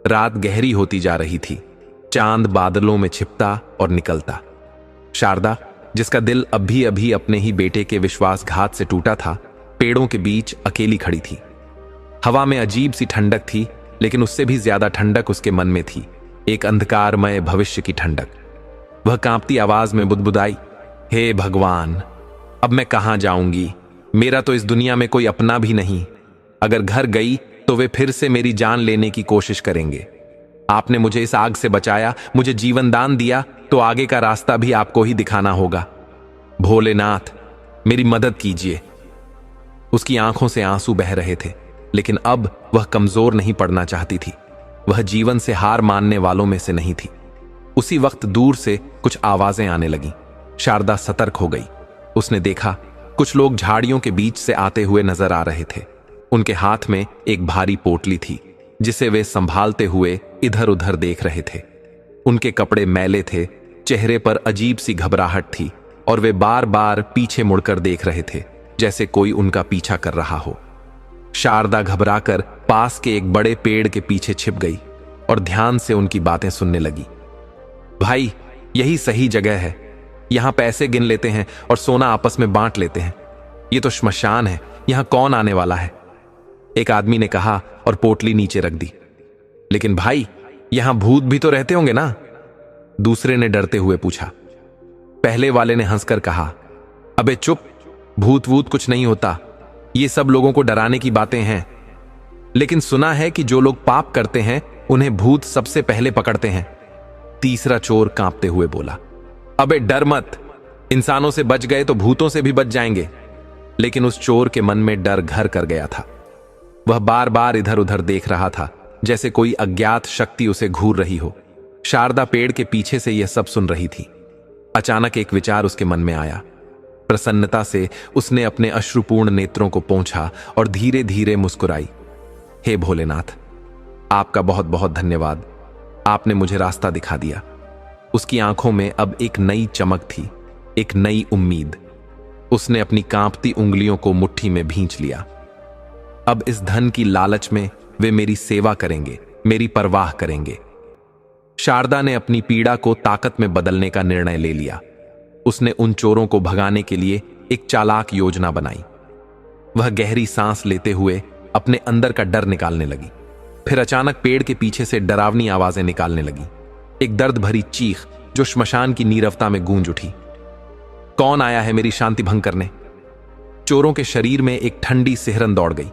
रात गहरी होती जा रही थी। चांद बादलों में छिपता और निकलता। शारदा, जिसका दिल अभी अभी अपने ही बेटे के विश्वासघात से टूटा था, पेड़ों के बीच अकेली खड़ी थी। हवा में अजीब सी ठंडक थी, लेकिन उससे भी ज्यादा ठंडक उसके मन में थी, एक अंधकारमय भविष्य की ठंडक। वह कांपती आवाज में बुदबुदाई, हे भगवान, अब मैं कहां जाऊंगी? मेरा तो इस दुनिया में कोई अपना भी नहीं। अगर घर गई तो वे फिर से मेरी जान लेने की कोशिश करेंगे। आपने मुझे इस आग से बचाया, मुझे जीवन दान दिया, तो आगे का रास्ता भी आपको ही दिखाना होगा। भोलेनाथ, मेरी मदद कीजिए। उसकी आंखों से आंसू बह रहे थे, लेकिन अब वह कमजोर नहीं पड़ना चाहती थी। वह जीवन से हार मानने वालों में से नहीं थी। उसी वक्त दूर से कुछ आवाजें आने लगीं। शारदा सतर्क हो गई। उसने देखा कुछ लोग झाड़ियों के बीच से आते हुए नजर आ रहे थे। उनके हाथ में एक भारी पोटली थी, जिसे वे संभालते हुए इधर उधर देख रहे थे। उनके कपड़े मैले थे, चेहरे पर अजीब सी घबराहट थी और वे बार बार पीछे मुड़कर देख रहे थे, जैसे कोई उनका पीछा कर रहा हो। शारदा घबराकर पास के एक बड़े पेड़ के पीछे छिप गई और ध्यान से उनकी बातें सुनने लगी। भाई, यही सही जगह है। यहां पैसे गिन लेते हैं और सोना आपस में बांट लेते हैं। ये तो श्मशान है, यहां कौन आने वाला है? एक आदमी ने कहा और पोटली नीचे रख दी। लेकिन भाई, यहां भूत भी तो रहते होंगे ना? दूसरे ने डरते हुए पूछा। पहले वाले ने हंसकर कहा, अबे चुप, भूत वूत कुछ नहीं होता। ये सब लोगों को डराने की बातें हैं। लेकिन सुना है कि जो लोग पाप करते हैं उन्हें भूत सबसे पहले पकड़ते हैं। तीसरा चोर कांपते हुए बोला, अबे डर मत, इंसानों से बच गए तो भूतों से भी बच जाएंगे। लेकिन उस चोर के मन में डर घर कर गया था। वह बार बार इधर उधर देख रहा था, जैसे कोई अज्ञात शक्ति उसे घूर रही हो। शारदा पेड़ के पीछे से यह सब सुन रही थी। अचानक एक विचार उसके मन में आया। प्रसन्नता से उसने अपने अश्रुपूर्ण नेत्रों को पोंछा और धीरे धीरे मुस्कुराई। हे भोलेनाथ, आपका बहुत बहुत धन्यवाद। आपने मुझे रास्ता दिखा दिया। उसकी आंखों में अब एक नई चमक थी, एक नई उम्मीद। उसने अपनी कांपती उंगलियों को मुट्ठी में भींच लिया। अब इस धन की लालच में वे मेरी सेवा करेंगे, मेरी परवाह करेंगे। शारदा ने अपनी पीड़ा को ताकत में बदलने का निर्णय ले लिया। उसने उन चोरों को भगाने के लिए एक चालाक योजना बनाई। वह गहरी सांस लेते हुए अपने अंदर का डर निकालने लगी। फिर अचानक पेड़ के पीछे से डरावनी आवाजें निकालने लगी। एक दर्द भरी चीख जो श्मशान की नीरवता में गूंज उठी। कौन आया है मेरी शांति भंग करने? चोरों के शरीर में एक ठंडी सिहरन दौड़ गई।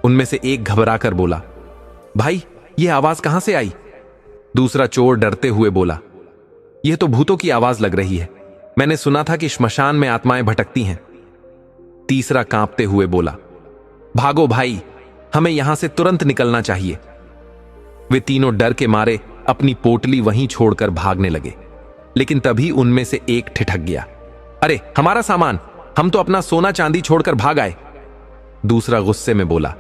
उनमें से एक घबराकर बोला, भाई, यह आवाज कहां से आई? दूसरा चोर डरते हुए बोला, यह तो भूतों की आवाज लग रही है। मैंने सुना था कि श्मशान में आत्माएं भटकती हैं। तीसरा कांपते हुए बोला, भागो भाई, हमें यहां से तुरंत निकलना चाहिए। वे तीनों डर के मारे अपनी पोटली वहीं छोड़कर भागने लगे। लेकिन तभी उनमें से एक ठिठक गया, अरे हमारा सामान, हम तो अपना सोना चांदी छोड़कर भाग आए। दूसरा गुस्से में बोला,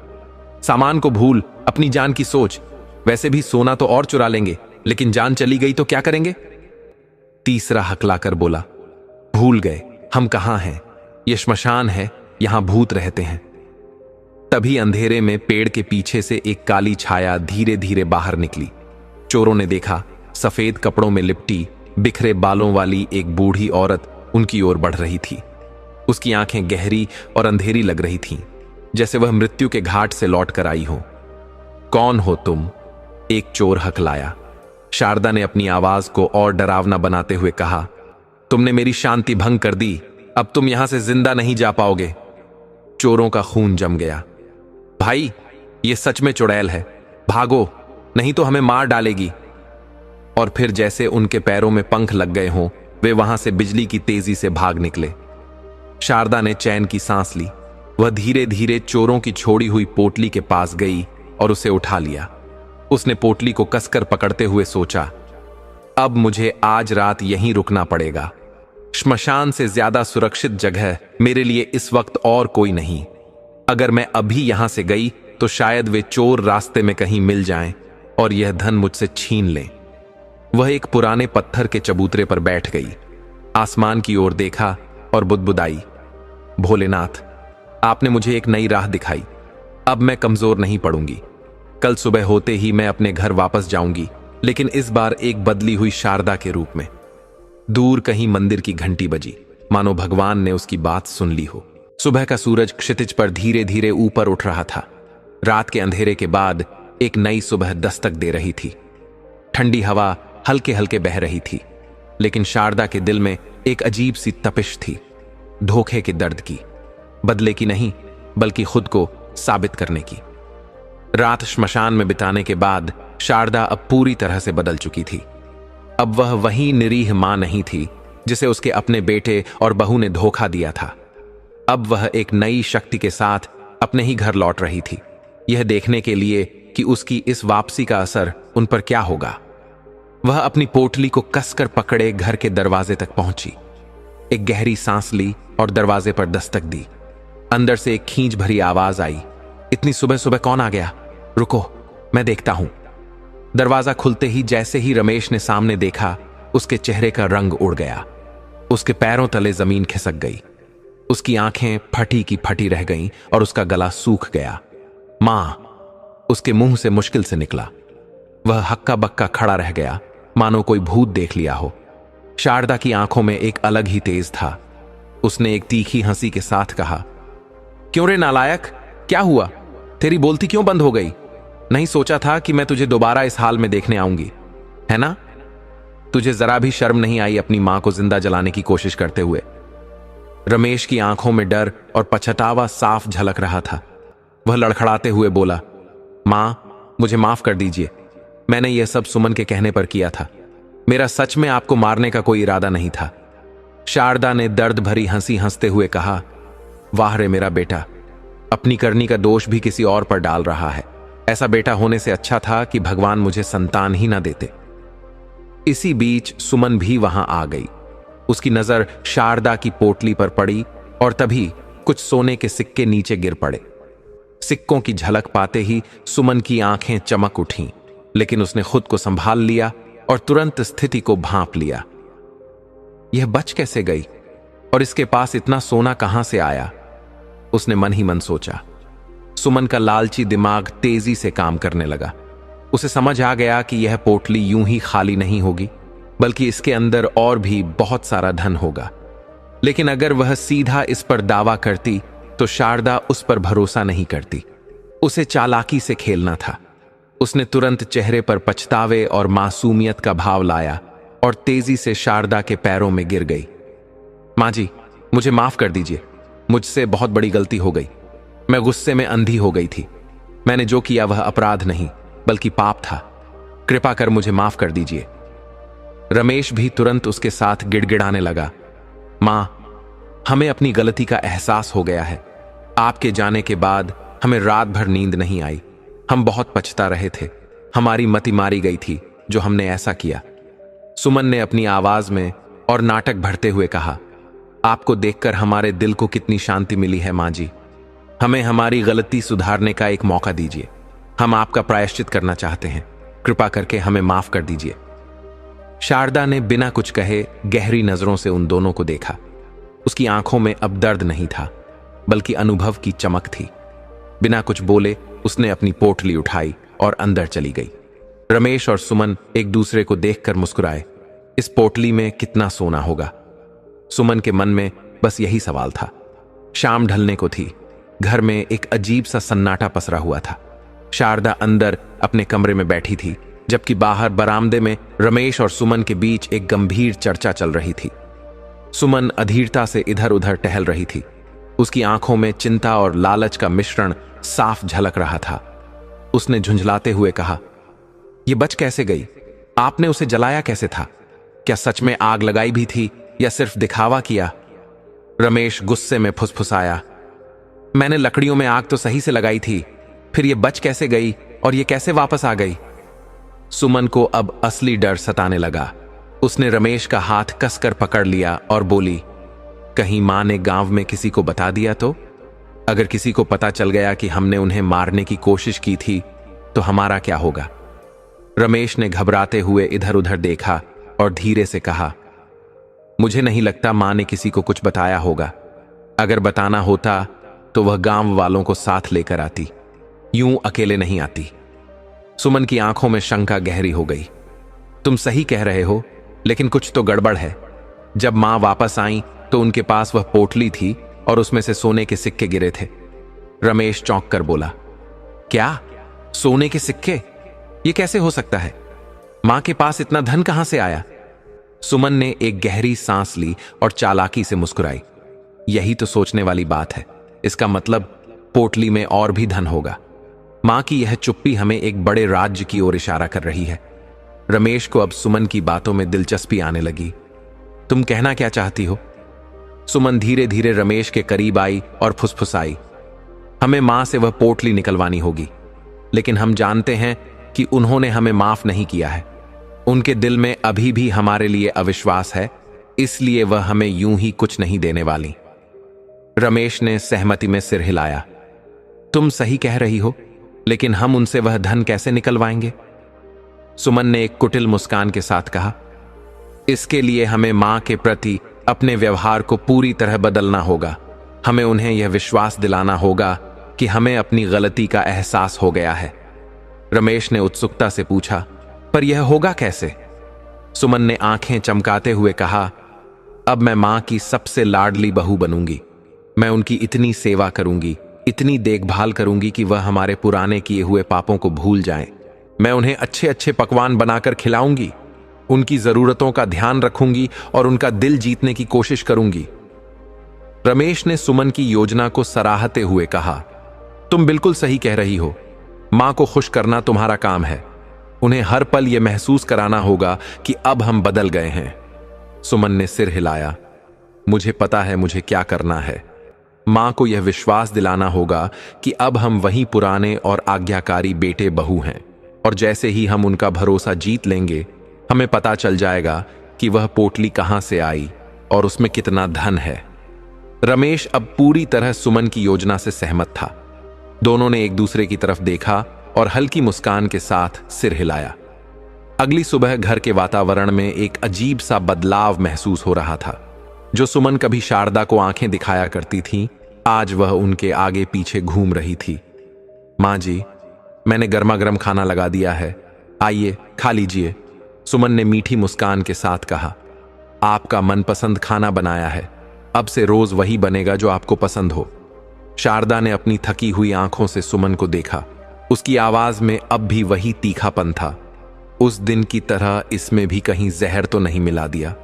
सामान को भूल, अपनी जान की सोच। वैसे भी सोना तो और चुरा लेंगे, लेकिन जान चली गई तो क्या करेंगे? तीसरा हकलाकर बोला, भूल गए, हम कहां हैं? यह श्मशान है, यहां भूत रहते हैं। तभी अंधेरे में पेड़ के पीछे से एक काली छाया धीरे धीरे बाहर निकली। चोरों ने देखा, सफेद कपड़ों में लिपटी, बिखरे बालों वाली एक बूढ़ी औरत उनकी ओर बढ़ रही थी। उसकी आंखें गहरी और अंधेरी लग रही थीं, जैसे वह मृत्यु के घाट से लौट कर आई हो। कौन हो तुम? एक चोर हकलाया। शारदा ने अपनी आवाज को और डरावना बनाते हुए कहा, तुमने मेरी शांति भंग कर दी, अब तुम यहां से जिंदा नहीं जा पाओगे। चोरों का खून जम गया। भाई, ये सच में चुड़ैल है, भागो, नहीं तो हमें मार डालेगी। और फिर जैसे उनके पैरों में पंख लग गए हों, वे वहां से बिजली की तेजी से भाग निकले। शारदा ने चैन की सांस ली। वह धीरे धीरे चोरों की छोड़ी हुई पोटली के पास गई और उसे उठा लिया। उसने पोटली को कसकर पकड़ते हुए सोचा, अब मुझे आज रात यहीं रुकना पड़ेगा। श्मशान से ज्यादा सुरक्षित जगह मेरे लिए इस वक्त और कोई नहीं। अगर मैं अभी यहां से गई तो शायद वे चोर रास्ते में कहीं मिल जाएं और यह धन मुझसे छीन लें। वह एक पुराने पत्थर के चबूतरे पर बैठ गई, आसमान की ओर देखा और बुदबुदाई, भोलेनाथ, आपने मुझे एक नई राह दिखाई। अब मैं कमजोर नहीं पड़ूंगी। कल सुबह होते ही मैं अपने घर वापस जाऊंगी, लेकिन इस बार एक बदली हुई शारदा के रूप में। दूर कहीं मंदिर की घंटी बजी, मानो भगवान ने उसकी बात सुन ली हो। सुबह का सूरज क्षितिज पर धीरे धीरे ऊपर उठ रहा था। रात के अंधेरे के बाद एक नई सुबह दस्तक दे रही थी। ठंडी हवा हल्के हल्के बह रही थी, लेकिन शारदा के दिल में एक अजीब सी तपिश थी, धोखे के दर्द की, बदले की नहीं, बल्कि खुद को साबित करने की। रात श्मशान में बिताने के बाद शारदा अब पूरी तरह से बदल चुकी थी। अब वह वही निरीह मां नहीं थी जिसे उसके अपने बेटे और बहू ने धोखा दिया था। अब वह एक नई शक्ति के साथ अपने ही घर लौट रही थी, यह देखने के लिए कि उसकी इस वापसी का असर उन पर क्या होगा। वह अपनी पोटली को कसकर पकड़े घर के दरवाजे तक पहुंची, एक गहरी सांस ली और दरवाजे पर दस्तक दी। अंदर से एक खींच भरी आवाज आई, इतनी सुबह सुबह कौन आ गया? रुको, मैं देखता हूं। दरवाजा खुलते ही जैसे ही रमेश ने सामने देखा, उसके चेहरे का रंग उड़ गया। उसके पैरों तले जमीन खिसक गई। उसकी आंखें फटी की फटी रह गईं और उसका गला सूख गया। मां, उसके मुंह से मुश्किल से निकला। वह हक्का बक्का खड़ा रह गया, मानो कोई भूत देख लिया हो। शारदा की आंखों में एक अलग ही तेज था। उसने एक तीखी हंसी के साथ कहा, क्यों रे नालायक, क्या हुआ? तेरी बोलती क्यों बंद हो गई? नहीं सोचा था कि मैं तुझे दोबारा इस हाल में देखने आऊंगी, है ना? तुझे जरा भी शर्म नहीं आई अपनी मां को जिंदा जलाने की कोशिश करते हुए? रमेश की आंखों में डर और पछतावा साफ झलक रहा था। वह लड़खड़ाते हुए बोला, मां, मुझे माफ कर दीजिए। मैंने यह सब सुमन के कहने पर किया था। मेरा सच में आपको मारने का कोई इरादा नहीं था। शारदा ने दर्द भरी हंसी हंसते हुए कहा, वाह रे मेरा बेटा, अपनी करनी का दोष भी किसी और पर डाल रहा है। ऐसा बेटा होने से अच्छा था कि भगवान मुझे संतान ही ना देते। इसी बीच सुमन भी वहां आ गई। उसकी नजर शारदा की पोटली पर पड़ी और तभी कुछ सोने के सिक्के नीचे गिर पड़े। सिक्कों की झलक पाते ही सुमन की आंखें चमक उठीं, लेकिन उसने खुद को संभाल लिया और तुरंत स्थिति को भांप लिया। यह बच कैसे गई और इसके पास इतना सोना कहां से आया? उसने मन ही मन सोचा। सुमन का लालची दिमाग तेजी से काम करने लगा। उसे समझ आ गया कि यह पोटली यूं ही खाली नहीं होगी, बल्कि इसके अंदर और भी बहुत सारा धन होगा। लेकिन अगर वह सीधा इस पर दावा करती तो शारदा उस पर भरोसा नहीं करती। उसे चालाकी से खेलना था। उसने तुरंत चेहरे पर पछतावे और मासूमियत का भाव लाया और तेजी से शारदा के पैरों में गिर गई। माँ जी, मुझे माफ कर दीजिए। मुझसे बहुत बड़ी गलती हो गई। मैं गुस्से में अंधी हो गई थी। मैंने जो किया वह अपराध नहीं बल्कि पाप था। कृपा कर मुझे माफ कर दीजिए। रमेश भी तुरंत उसके साथ गिड़गिड़ाने लगा। मां, हमें अपनी गलती का एहसास हो गया है। आपके जाने के बाद हमें रात भर नींद नहीं आई। हम बहुत पछता रहे थे। हमारी मति मारी गई थी जो हमने ऐसा किया। सुमन ने अपनी आवाज में और नाटक भरते हुए कहा, आपको देखकर हमारे दिल को कितनी शांति मिली है मां जी। हमें हमारी गलती सुधारने का एक मौका दीजिए। हम आपका प्रायश्चित करना चाहते हैं। कृपा करके हमें माफ कर दीजिए। शारदा ने बिना कुछ कहे गहरी नजरों से उन दोनों को देखा। उसकी आंखों में अब दर्द नहीं था बल्कि अनुभव की चमक थी। बिना कुछ बोले उसने अपनी पोटली उठाई और अंदर चली गई। रमेश और सुमन एक दूसरे को देखकर मुस्कुराए। इस पोटली में कितना सोना होगा? सुमन के मन में बस यही सवाल था। शाम ढलने को थी। घर में एक अजीब सा सन्नाटा पसरा हुआ था। शारदा अंदर अपने कमरे में बैठी थी, जबकि बाहर बरामदे में रमेश और सुमन के बीच एक गंभीर चर्चा चल रही थी। सुमन अधीरता से इधर उधर टहल रही थी। उसकी आंखों में चिंता और लालच का मिश्रण साफ झलक रहा था। उसने झुंझलाते हुए कहा, यह बच कैसे गई? आपने उसे जलाया कैसे था? क्या सच में आग लगाई भी थी या सिर्फ दिखावा किया? रमेश गुस्से में फुसफुसाया, मैंने लकड़ियों में आग तो सही से लगाई थी, फिर यह बच कैसे गई और यह कैसे वापस आ गई? सुमन को अब असली डर सताने लगा। उसने रमेश का हाथ कसकर पकड़ लिया और बोली, कहीं मां ने गांव में किसी को बता दिया तो? अगर किसी को पता चल गया कि हमने उन्हें मारने की कोशिश की थी तो हमारा क्या होगा? रमेश ने घबराते हुए इधर उधर देखा और धीरे से कहा, मुझे नहीं लगता मां ने किसी को कुछ बताया होगा। अगर बताना होता तो वह गांव वालों को साथ लेकर आती, यूं अकेले नहीं आती। सुमन की आंखों में शंका गहरी हो गई। तुम सही कह रहे हो, लेकिन कुछ तो गड़बड़ है। जब मां वापस आई तो उनके पास वह पोटली थी और उसमें से सोने के सिक्के गिरे थे। रमेश चौंक कर बोला, क्या? सोने के सिक्के? ये कैसे हो सकता है? मां के पास इतना धन कहां से आया? सुमन ने एक गहरी सांस ली और चालाकी से मुस्कुराई। यही तो सोचने वाली बात है। इसका मतलब पोटली में और भी धन होगा। मां की यह चुप्पी हमें एक बड़े राज्य की ओर इशारा कर रही है। रमेश को अब सुमन की बातों में दिलचस्पी आने लगी। तुम कहना क्या चाहती हो? सुमन धीरे धीरे रमेश के करीब आई और फुसफुसाई, हमें मां से वह पोटली निकलवानी होगी, लेकिन हम जानते हैं कि उन्होंने हमें माफ नहीं किया है। उनके दिल में अभी भी हमारे लिए अविश्वास है, इसलिए वह हमें यूं ही कुछ नहीं देने वाली। रमेश ने सहमति में सिर हिलाया। तुम सही कह रही हो, लेकिन हम उनसे वह धन कैसे निकलवाएंगे? सुमन ने एक कुटिल मुस्कान के साथ कहा, इसके लिए हमें मां के प्रति अपने व्यवहार को पूरी तरह बदलना होगा। हमें उन्हें यह विश्वास दिलाना होगा कि हमें अपनी गलती का एहसास हो गया है। रमेश ने उत्सुकता से पूछा, पर यह होगा कैसे? सुमन ने आंखें चमकाते हुए कहा, अब मैं मां की सबसे लाडली बहू बनूंगी। मैं उनकी इतनी सेवा करूंगी, इतनी देखभाल करूंगी कि वह हमारे पुराने किए हुए पापों को भूल जाएं। मैं उन्हें अच्छे अच्छे पकवान बनाकर खिलाऊंगी, उनकी जरूरतों का ध्यान रखूंगी और उनका दिल जीतने की कोशिश करूंगी। रमेश ने सुमन की योजना को सराहते हुए कहा, तुम बिल्कुल सही कह रही हो। मां को खुश करना तुम्हारा काम है। उन्हें हर पल यह महसूस कराना होगा कि अब हम बदल गए हैं। सुमन ने सिर हिलाया, मुझे पता है मुझे क्या करना है। मां को यह विश्वास दिलाना होगा कि अब हम वही पुराने और आज्ञाकारी बेटे बहू हैं, और जैसे ही हम उनका भरोसा जीत लेंगे, हमें पता चल जाएगा कि वह पोटली कहां से आई और उसमें कितना धन है। रमेश अब पूरी तरह सुमन की योजना से सहमत था। दोनों ने एक दूसरे की तरफ देखा और हल्की मुस्कान के साथ सिर हिलाया। अगली सुबह घर के वातावरण में एक अजीब सा बदलाव महसूस हो रहा था। जो सुमन कभी शारदा को आंखें दिखाया करती थी, आज वह उनके आगे पीछे घूम रही थी। माँ जी, मैंने गर्मा गर्म खाना लगा दिया है, आइए खा लीजिए, सुमन ने मीठी मुस्कान के साथ कहा। आपका मनपसंद खाना बनाया है, अब से रोज वही बनेगा जो आपको पसंद हो। शारदा ने अपनी थकी हुई आंखों से सुमन को देखा। उसकी आवाज में अब भी वही तीखापन था। उस दिन की तरह इसमें भी कहीं जहर तो नहीं मिला दिया।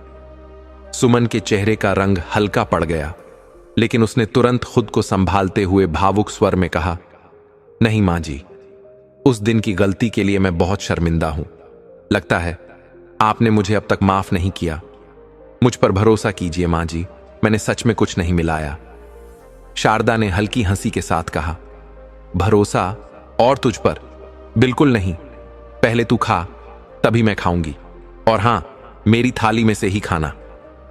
सुमन के चेहरे का रंग हल्का पड़ गया, लेकिन उसने तुरंत खुद को संभालते हुए भावुक स्वर में कहा, नहीं मां जी, उस दिन की गलती के लिए मैं बहुत शर्मिंदा हूं। लगता है आपने मुझे अब तक माफ नहीं किया। मुझ पर भरोसा कीजिए मां जी, मैंने सच में कुछ नहीं मिलाया। शारदा ने हल्की हंसी के साथ कहा, भरोसा और तुझ पर? बिल्कुल नहीं, पहले तू खा, तभी मैं खाऊंगी, और हां, मेरी थाली में से ही खाना।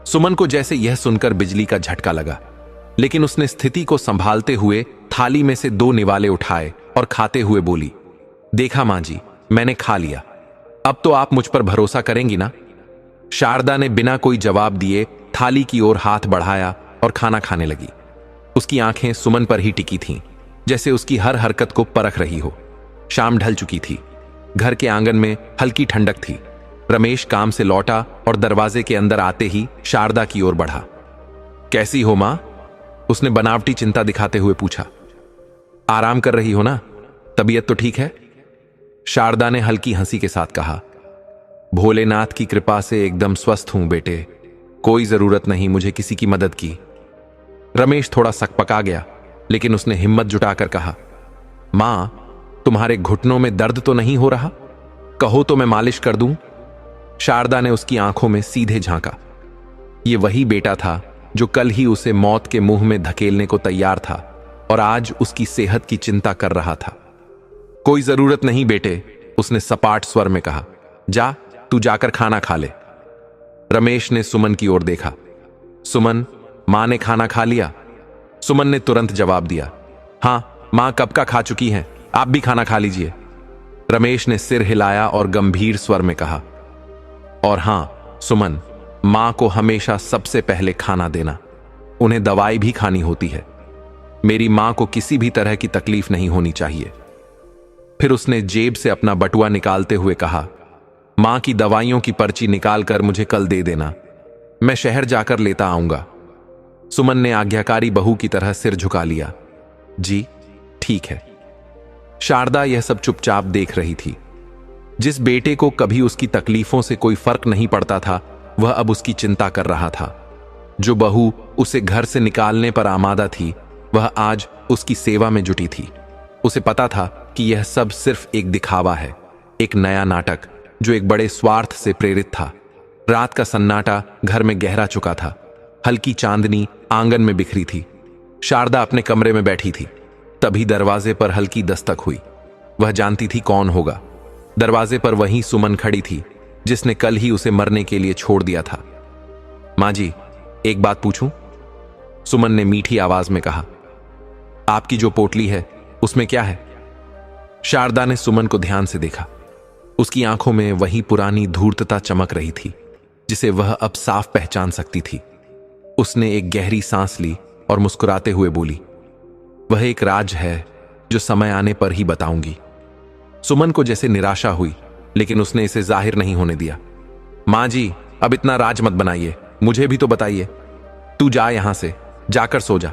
सुमन को जैसे यह सुनकर बिजली का झटका लगा, लेकिन उसने स्थिति को संभालते हुए थाली में से 2 निवाले उठाए और खाते हुए बोली, देखा मां जी, मैंने खा लिया, अब तो आप मुझ पर भरोसा करेंगी ना? शारदा ने बिना कोई जवाब दिए थाली की ओर हाथ बढ़ाया और खाना खाने लगी। उसकी आंखें सुमन पर ही टिकी थीं, जैसे उसकी हर हरकत को परख रही हो। शाम ढल चुकी थी। घर के आंगन में हल्की ठंडक थी। रमेश काम से लौटा और दरवाजे के अंदर आते ही शारदा की ओर बढ़ा। कैसी हो मां? उसने बनावटी चिंता दिखाते हुए पूछा। आराम कर रही हो ना? तबीयत तो ठीक है? शारदा ने हल्की हंसी के साथ कहा, भोलेनाथ की कृपा से एकदम स्वस्थ हूं बेटे, कोई जरूरत नहीं मुझे किसी की मदद की। रमेश थोड़ा सकपका गया, लेकिन उसने हिम्मत जुटाकर कहा, मां, तुम्हारे घुटनों में दर्द तो नहीं हो रहा? कहो तो मैं मालिश कर दूं? शारदा ने उसकी आंखों में सीधे झांका। यह वही बेटा था जो कल ही उसे मौत के मुंह में धकेलने को तैयार था और आज उसकी सेहत की चिंता कर रहा था। कोई जरूरत नहीं बेटे, उसने सपाट स्वर में कहा, जा तू जाकर खाना खा ले। रमेश ने सुमन की ओर देखा। सुमन, मां ने खाना खा लिया? सुमन ने तुरंत जवाब दिया, हां, मां कब का खा चुकी हैं, आप भी खाना खा लीजिए। रमेश ने सिर हिलाया और गंभीर स्वर में कहा, और हां सुमन, मां को हमेशा सबसे पहले खाना देना, उन्हें दवाई भी खानी होती है। मेरी मां को किसी भी तरह की तकलीफ नहीं होनी चाहिए। फिर उसने जेब से अपना बटुआ निकालते हुए कहा, मां की दवाइयों की पर्ची निकालकर मुझे कल दे देना, मैं शहर जाकर लेता आऊंगा। सुमन ने आज्ञाकारी बहू की तरह सिर झुका लिया। जी ठीक है। शारदा यह सब चुपचाप देख रही थी। जिस बेटे को कभी उसकी तकलीफों से कोई फर्क नहीं पड़ता था, वह अब उसकी चिंता कर रहा था। जो बहू उसे घर से निकालने पर आमादा थी, वह आज उसकी सेवा में जुटी थी। उसे पता था कि यह सब सिर्फ एक दिखावा है, एक नया नाटक जो एक बड़े स्वार्थ से प्रेरित था। रात का सन्नाटा घर में गहरा चुका था। हल्की चांदनी आंगन में बिखरी थी। शारदा अपने कमरे में बैठी थी। तभी दरवाजे पर हल्की दस्तक हुई। वह जानती थी कौन होगा। दरवाजे पर वही सुमन खड़ी थी जिसने कल ही उसे मरने के लिए छोड़ दिया था। मां जी, एक बात पूछूं? सुमन ने मीठी आवाज में कहा। आपकी जो पोटली है उसमें क्या है? शारदा ने सुमन को ध्यान से देखा। उसकी आंखों में वही पुरानी धूर्तता चमक रही थी जिसे वह अब साफ पहचान सकती थी। उसने एक गहरी सांस ली और मुस्कुराते हुए बोली, वह एक राज है जो समय आने पर ही बताऊंगी। सुमन को जैसे निराशा हुई, लेकिन उसने इसे जाहिर नहीं होने दिया। मां जी, अब इतना राज मत बनाइए, मुझे भी तो बताइए। तू जा यहां से, जाकर सो जा,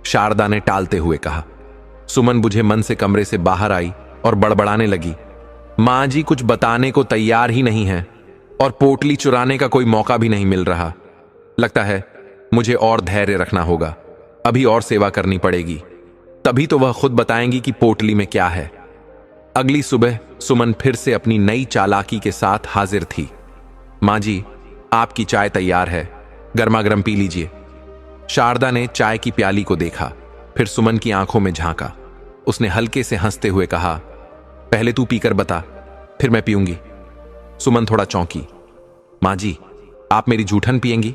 शारदा ने टालते हुए कहा। सुमन बुझे मन से कमरे से बाहर आई और बड़बड़ाने लगी, मां जी कुछ बताने को तैयार ही नहीं है और पोटली चुराने का कोई मौका भी नहीं मिल रहा। लगता है मुझे और धैर्य रखना होगा, अभी और सेवा करनी पड़ेगी, तभी तो वह खुद बताएंगी कि पोटली में क्या है। अगली सुबह सुमन फिर से अपनी नई चालाकी के साथ हाजिर थी। मां जी, आपकी चाय तैयार है, गर्मा गर्म पी लीजिए। शारदा ने चाय की प्याली को देखा, फिर सुमन की आंखों में झांका। उसने हल्के से हंसते हुए कहा, पहले तू पीकर बता, फिर मैं पीऊंगी। सुमन थोड़ा चौंकी। माँ जी, आप मेरी जूठन पिएंगी?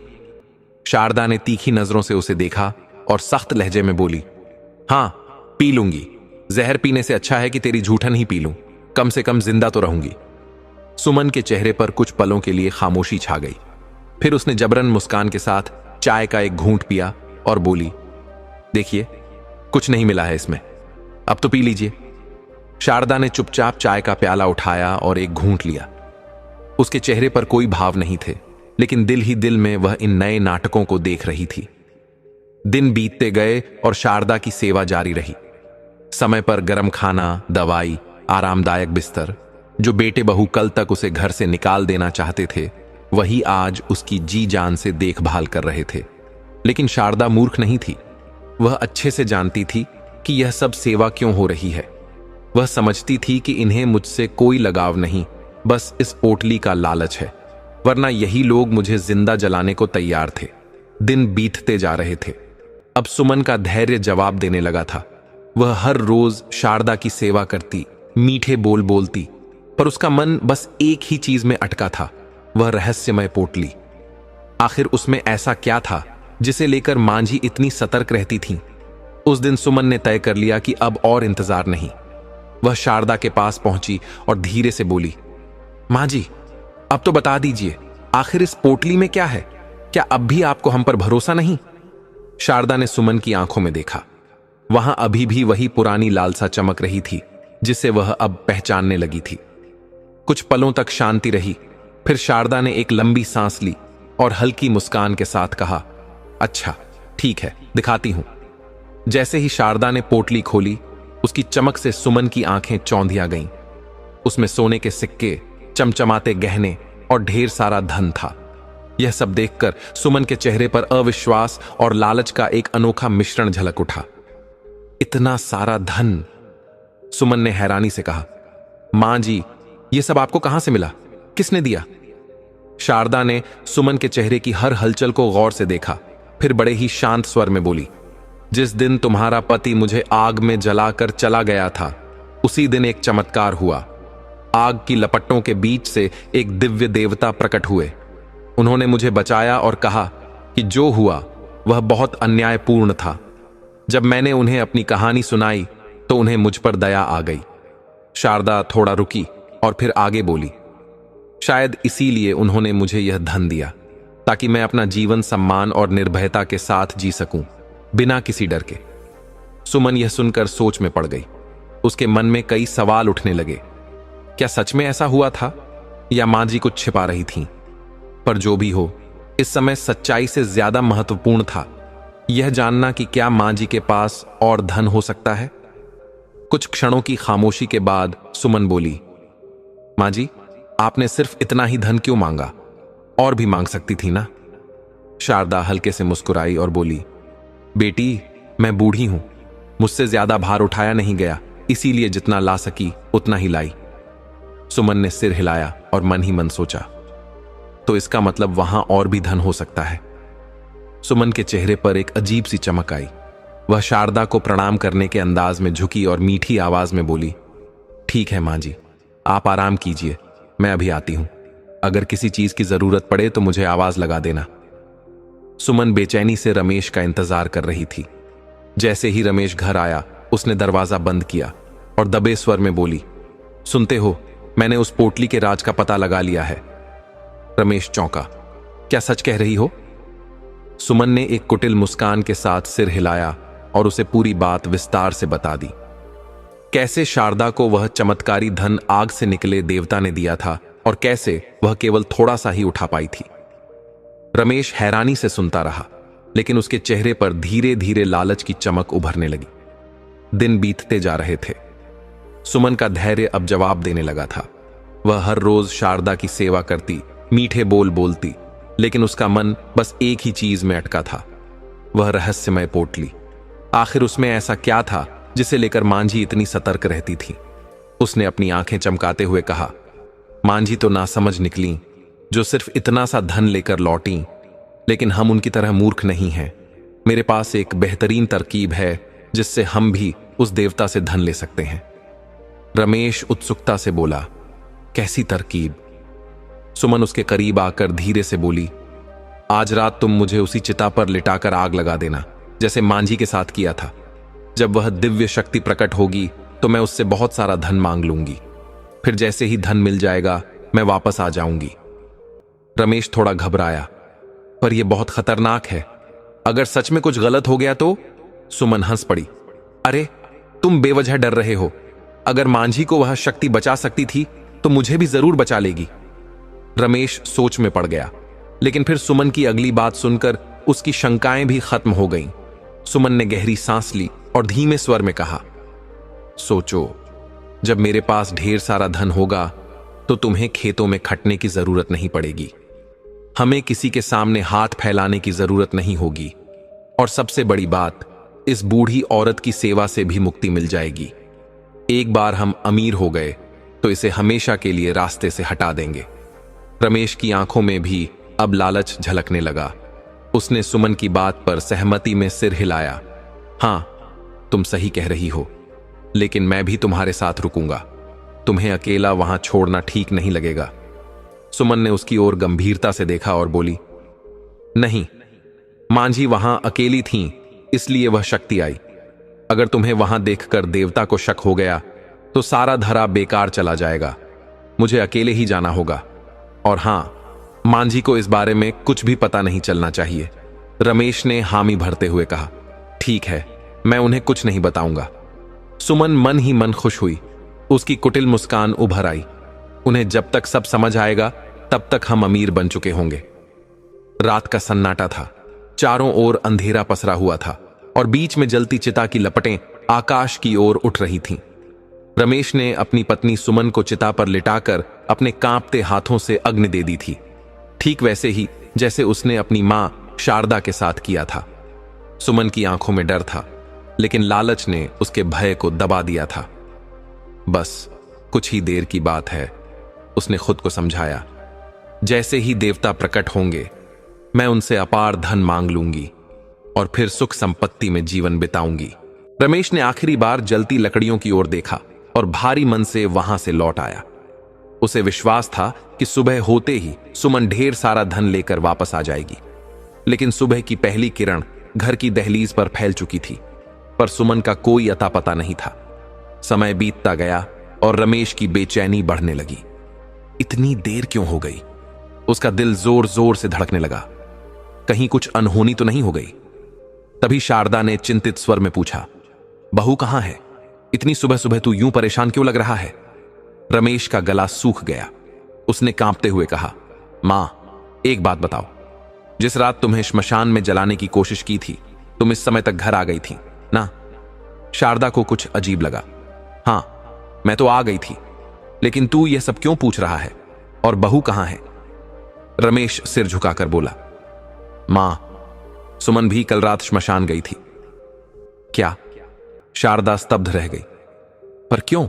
शारदा ने तीखी नजरों से उसे देखा और सख्त लहजे में बोली, हाँ पी लूंगी। जहर पीने से अच्छा है कि तेरी जूठन ही पी लूं, कम से कम जिंदा तो रहूंगी। सुमन के चेहरे पर कुछ पलों के लिए खामोशी छा गई। फिर उसने जबरन मुस्कान के साथ चाय का एक घूंट पिया और बोली, देखिए कुछ नहीं मिला है इसमें, अब तो पी लीजिए। शारदा ने चुपचाप चाय का प्याला उठाया और एक घूंट लिया। उसके चेहरे पर कोई भाव नहीं थे, लेकिन दिल ही दिल में वह इन नए नाटकों को देख रही थी। दिन बीतते गए और शारदा की सेवा जारी रही। समय पर गर्म खाना, दवाई, आरामदायक बिस्तर। जो बेटे बहू कल तक उसे घर से निकाल देना चाहते थे, वही आज उसकी जी जान से देखभाल कर रहे थे। लेकिन शारदा मूर्ख नहीं थी। वह अच्छे से जानती थी कि यह सब सेवा क्यों हो रही है। वह समझती थी कि इन्हें मुझसे कोई लगाव नहीं, बस इस पोटली का लालच है, वरना यही लोग मुझे जिंदा जलाने को तैयार थे। दिन बीतते जा रहे थे। अब सुमन का धैर्य जवाब देने लगा था। वह हर रोज शारदा की सेवा करती, मीठे बोल बोलती, पर उसका मन बस एक ही चीज में अटका था, वह रहस्यमय पोटली। आखिर उसमें ऐसा क्या था जिसे लेकर मांझी इतनी सतर्क रहती थी? उस दिन सुमन ने तय कर लिया कि अब और इंतजार नहीं। वह शारदा के पास पहुंची और धीरे से बोली, मां जी, अब तो बता दीजिए, आखिर इस पोटली में क्या है? क्या अब भी आपको हम पर भरोसा नहीं? शारदा ने सुमन की आंखों में देखा। वहां अभी भी वही पुरानी लालसा चमक रही थी, जिसे वह अब पहचानने लगी थी। कुछ पलों तक शांति रही। फिर शारदा ने एक लंबी सांस ली और हल्की मुस्कान के साथ कहा, अच्छा ठीक है, दिखाती हूं। जैसे ही शारदा ने पोटली खोली, उसकी चमक से सुमन की आंखें चौंधिया गईं। उसमें सोने के सिक्के, चमचमाते गहने और ढेर सारा धन था। यह सब देखकर सुमन के चेहरे पर अविश्वास और लालच का एक अनोखा मिश्रण झलक उठा। इतना सारा धन? सुमन ने हैरानी से कहा, मां जी, यह सब आपको कहां से मिला? किसने दिया? शारदा ने सुमन के चेहरे की हर हलचल को गौर से देखा, फिर बड़े ही शांत स्वर में बोली, जिस दिन तुम्हारा पति मुझे आग में जलाकर चला गया था, उसी दिन एक चमत्कार हुआ। आग की लपटों के बीच से एक दिव्य देवता प्रकट हुए। उन्होंने मुझे बचाया और कहा कि जो हुआ वह बहुत अन्यायपूर्ण था। जब मैंने उन्हें अपनी कहानी सुनाई तो उन्हें मुझ पर दया आ गई। शारदा थोड़ा रुकी और फिर आगे बोली, शायद इसीलिए उन्होंने मुझे यह धन दिया, ताकि मैं अपना जीवन सम्मान और निर्भयता के साथ जी सकूं, बिना किसी डर के। सुमन यह सुनकर सोच में पड़ गई। उसके मन में कई सवाल उठने लगे। क्या सच में ऐसा हुआ था, या मां जी कुछ छिपा रही थीं? पर जो भी हो, इस समय सच्चाई से ज्यादा महत्वपूर्ण था यह जानना कि क्या मां जी के पास और धन हो सकता है। कुछ क्षणों की खामोशी के बाद सुमन बोली, मां जी, आपने सिर्फ इतना ही धन क्यों मांगा? और भी मांग सकती थी ना? शारदा हल्के से मुस्कुराई और बोली, बेटी, मैं बूढ़ी हूं, मुझसे ज्यादा भार उठाया नहीं गया, इसीलिए जितना ला सकी उतना ही लाई। सुमन ने सिर हिलाया और मन ही मन सोचा, तो इसका मतलब वहां और भी धन हो सकता है। सुमन के चेहरे पर एक अजीब सी चमक आई। वह शारदा को प्रणाम करने के अंदाज में झुकी और मीठी आवाज में बोली, ठीक है मां जी, आप आराम कीजिए, मैं अभी आती हूं। अगर किसी चीज की जरूरत पड़े तो मुझे आवाज लगा देना। सुमन बेचैनी से रमेश का इंतजार कर रही थी। जैसे ही रमेश घर आया, उसने दरवाजा बंद किया और दबे स्वर में बोली, सुनते हो, मैंने उस पोटली के राज का पता लगा लिया है। रमेश चौंका, क्या सच कह रही हो? सुमन ने एक कुटिल मुस्कान के साथ सिर हिलाया और उसे पूरी बात विस्तार से बता दी। कैसे शारदा को वह चमत्कारी धन आग से निकले देवता ने दिया था और कैसे वह केवल थोड़ा सा ही उठा पाई थी। रमेश हैरानी से सुनता रहा, लेकिन उसके चेहरे पर धीरे धीरे लालच की चमक उभरने लगी। दिन बीतते जा रहे थे। सुमन का धैर्य अब जवाब देने लगा था। वह हर रोज शारदा की सेवा करती, मीठे बोल बोलती, लेकिन उसका मन बस एक ही चीज में अटका था, वह रहस्यमय पोटली। आखिर उसमें ऐसा क्या था जिसे लेकर मांझी इतनी सतर्क रहती थी? उसने अपनी आंखें चमकाते हुए कहा, मांझी तो नासमझ निकली, जो सिर्फ इतना सा धन लेकर लौटी, लेकिन हम उनकी तरह मूर्ख नहीं हैं। मेरे पास एक बेहतरीन तरकीब है जिससे हम भी उस देवता से धन ले सकते हैं। रमेश उत्सुकता से बोला, कैसी तरकीब? सुमन उसके करीब आकर धीरे से बोली, आज रात तुम मुझे उसी चिता पर लिटाकर आग लगा देना, जैसे मांझी के साथ किया था। जब वह दिव्य शक्ति प्रकट होगी तो मैं उससे बहुत सारा धन मांग लूंगी। फिर जैसे ही धन मिल जाएगा मैं वापस आ जाऊंगी। रमेश थोड़ा घबराया, पर यह बहुत खतरनाक है। अगर सच में कुछ गलत हो गया तो? सुमन हंस पड़ी। अरे, तुम बेवजह डर रहे हो। अगर मांझी को वह शक्ति बचा सकती थी तो मुझे भी जरूर बचा लेगी। रमेश सोच में पड़ गया, लेकिन फिर सुमन की अगली बात सुनकर उसकी शंकाएं भी खत्म हो गईं। सुमन ने गहरी सांस ली और धीमे स्वर में कहा, सोचो, जब मेरे पास ढेर सारा धन होगा तो तुम्हें खेतों में खटने की जरूरत नहीं पड़ेगी। हमें किसी के सामने हाथ फैलाने की जरूरत नहीं होगी। और सबसे बड़ी बात, इस बूढ़ी औरत की सेवा से भी मुक्ति मिल जाएगी। एक बार हम अमीर हो गए तो इसे हमेशा के लिए रास्ते से हटा देंगे। रमेश की आंखों में भी अब लालच झलकने लगा। उसने सुमन की बात पर सहमति में सिर हिलाया। हां, तुम सही कह रही हो, लेकिन मैं भी तुम्हारे साथ रुकूंगा। तुम्हें अकेला वहां छोड़ना ठीक नहीं लगेगा। सुमन ने उसकी ओर गंभीरता से देखा और बोली, नहीं, मांझी वहां अकेली थीं, इसलिए वह शक्ति आई। अगर तुम्हें वहां देखकर देवता को शक हो गया तो सारा धरा बेकार चला जाएगा। मुझे अकेले ही जाना होगा। और हां, मांझी को इस बारे में कुछ भी पता नहीं चलना चाहिए। रमेश ने हामी भरते हुए कहा, ठीक है, मैं उन्हें कुछ नहीं बताऊंगा। सुमन मन ही मन खुश हुई। उसकी कुटिल मुस्कान उभर आई। उन्हें जब तक सब समझ आएगा तब तक हम अमीर बन चुके होंगे। रात का सन्नाटा था। चारों ओर अंधेरा पसरा हुआ था और बीच में जलती चिता की लपटें आकाश की ओर उठ रही थीं। रमेश ने अपनी पत्नी सुमन को चिता पर लिटाकर अपने कांपते हाथों से अग्नि दे दी थी, ठीक वैसे ही जैसे उसने अपनी मां शारदा के साथ किया था। सुमन की आंखों में डर था, लेकिन लालच ने उसके भय को दबा दिया था। बस कुछ ही देर की बात है, उसने खुद को समझाया। जैसे ही देवता प्रकट होंगे मैं उनसे अपार धन मांग लूंगी और फिर सुख संपत्ति में जीवन बिताऊंगी। रमेश ने आखिरी बार जलती लकड़ियों की ओर देखा और भारी मन से वहां से लौट आया। उसे विश्वास था कि सुबह होते ही सुमन ढेर सारा धन लेकर वापस आ जाएगी। लेकिन सुबह की पहली किरण घर की दहलीज पर फैल चुकी थी, पर सुमन का कोई अता पता नहीं था। समय बीतता गया और रमेश की बेचैनी बढ़ने लगी। इतनी देर क्यों हो गई? उसका दिल जोर जोर से धड़कने लगा। कहीं कुछ अनहोनी तो नहीं हो गई? तभी शारदा ने चिंतित स्वर में पूछा, बहू कहां है? इतनी सुबह सुबह तू यूं परेशान क्यों लग रहा है? रमेश का गला सूख गया। उसने कांपते हुए कहा, मां, एक बात बताओ, जिस रात तुम्हें श्मशान में जलाने की कोशिश की थी, तुम इस समय तक घर आ गई थी ना? शारदा को कुछ अजीब लगा। हां, मैं तो आ गई थी, लेकिन तू यह सब क्यों पूछ रहा है? और बहू कहां है? रमेश सिर झुकाकर बोला, मां, सुमन भी कल रात श्मशान गई थी। क्या? शारदा स्तब्ध रह गई। पर क्यों?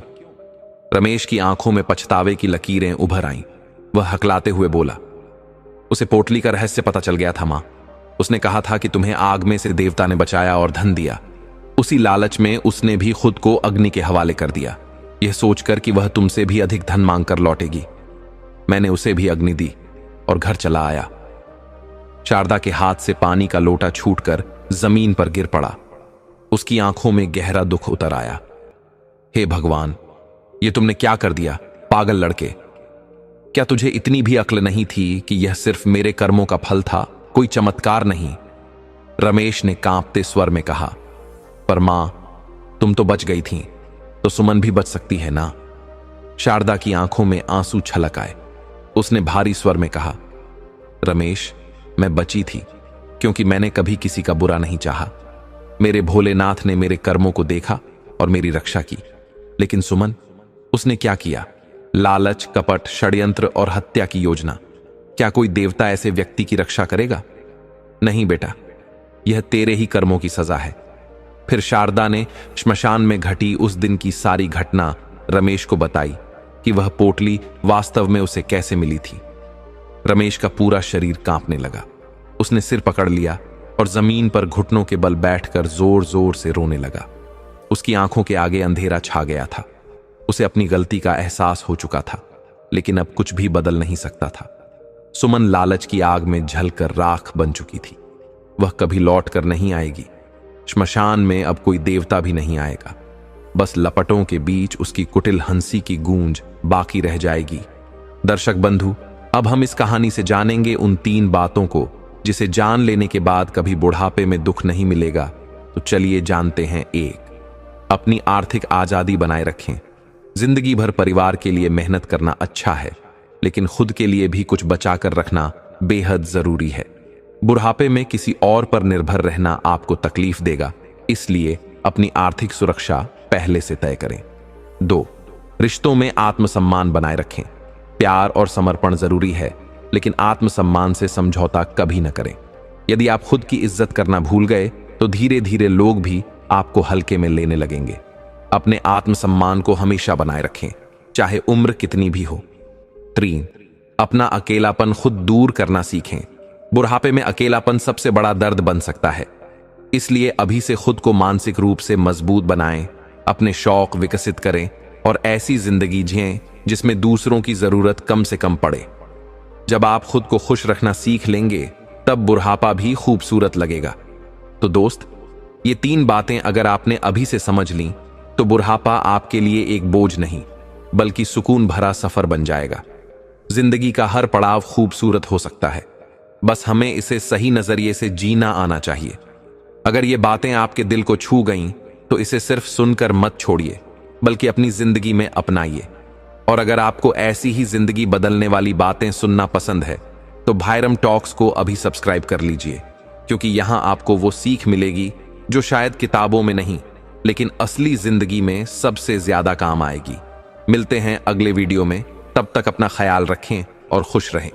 रमेश की आंखों में पछतावे की लकीरें उभर आईं। वह हकलाते हुए बोला, उसे पोटली का रहस्य पता चल गया था मां। उसने कहा था कि तुम्हें आग में से देवता ने बचाया और धन दिया। उसी लालच में उसने भी खुद को अग्नि के हवाले कर दिया, यह सोचकर कि वह तुमसे भी अधिक धन मांगकर लौटेगी। मैंने उसे भी अग्नि दी और घर चला आया। शारदा के हाथ से पानी का लोटा छूटकर जमीन पर गिर पड़ा। उसकी आंखों में गहरा दुख उतर आया। हे भगवान, ये तुमने क्या कर दिया, पागल लड़के? क्या तुझे इतनी भी अक्ल नहीं थी कि यह सिर्फ मेरे कर्मों का फल था, कोई चमत्कार नहीं? रमेश ने कांपते स्वर में कहा, पर मां, तुम तो बच गई थीं, तो सुमन भी बच सकती है ना? शारदा की आंखों में आंसू छलक आए। उसने भारी स्वर में कहा, रमेश, मैं बची थी क्योंकि मैंने कभी किसी का बुरा नहीं चाहा। मेरे भोलेनाथ ने मेरे कर्मों को देखा और मेरी रक्षा की। लेकिन सुमन, उसने क्या किया? लालच, कपट, षड्यंत्र और हत्या की योजना। क्या कोई देवता ऐसे व्यक्ति की रक्षा करेगा? नहीं बेटा, यह तेरे ही कर्मों की सजा है। फिर शारदा ने श्मशान में घटी उस दिन की सारी घटना रमेश को बताई कि वह पोटली वास्तव में उसे कैसे मिली थी। रमेश का पूरा शरीर कांपने लगा। उसने सिर पकड़ लिया और जमीन पर घुटनों के बल बैठकर जोर जोर से रोने लगा। उसकी आंखों के आगे अंधेरा छा गया था। उसे अपनी गलती का एहसास हो चुका था, लेकिन अब कुछ भी बदल नहीं सकता था। सुमन लालच की आग में जलकर राख बन चुकी थी। वह कभी लौट कर नहीं आएगी। श्मशान में अब कोई देवता भी नहीं आएगा। बस लपटों के बीच उसकी कुटिल हंसी की गूंज बाकी रह जाएगी। दर्शक बंधु, अब हम इस कहानी से जानेंगे उन 3 बातों को जिसे जान लेने के बाद कभी बुढ़ापे में दुख नहीं मिलेगा। तो चलिए जानते हैं। 1, अपनी आर्थिक आजादी बनाए रखें। जिंदगी भर परिवार के लिए मेहनत करना अच्छा है, लेकिन खुद के लिए भी कुछ बचा कर रखना बेहद जरूरी है। बुढ़ापे में किसी और पर निर्भर रहना आपको तकलीफ देगा, इसलिए अपनी आर्थिक सुरक्षा पहले से तय करें। 2, रिश्तों में आत्मसम्मान बनाए रखें। प्यार और समर्पण जरूरी है, लेकिन आत्मसम्मान से समझौता कभी न करें। यदि आप खुद की इज्जत करना भूल गए तो धीरे धीरे लोग भी आपको हल्के में लेने लगेंगे। अपने आत्मसम्मान को हमेशा बनाए रखें, चाहे उम्र कितनी भी हो। 3, अपना अकेलापन खुद दूर करना सीखें। बुढ़ापे में अकेलापन सबसे बड़ा दर्द बन सकता है, इसलिए अभी से खुद को मानसिक रूप से मजबूत बनाएं, अपने शौक विकसित करें और ऐसी जिंदगी जिएं जिसमें दूसरों की जरूरत कम से कम पड़े। जब आप खुद को खुश रखना सीख लेंगे, तब बुढ़ापा भी खूबसूरत लगेगा। तो दोस्त, ये 3 बातें अगर आपने अभी से समझ लीं, तो बुढ़ापा आपके लिए एक बोझ नहीं, बल्कि सुकून भरा सफर बन जाएगा। जिंदगी का हर पड़ाव खूबसूरत हो सकता है, बस हमें इसे सही नजरिए से जीना आना चाहिए। अगर ये बातें आपके दिल को छू गईं, तो इसे सिर्फ सुनकर मत छोड़िए, बल्कि अपनी जिंदगी में अपनाइए। और अगर आपको ऐसी ही जिंदगी बदलने वाली बातें सुनना पसंद है, तो भायरम टॉक्स को अभी सब्सक्राइब कर लीजिए, क्योंकि यहां आपको वो सीख मिलेगी जो शायद किताबों में नहीं, लेकिन असली जिंदगी में सबसे ज्यादा काम आएगी। मिलते हैं अगले वीडियो में, तब तक अपना ख्याल रखें और खुश रहें।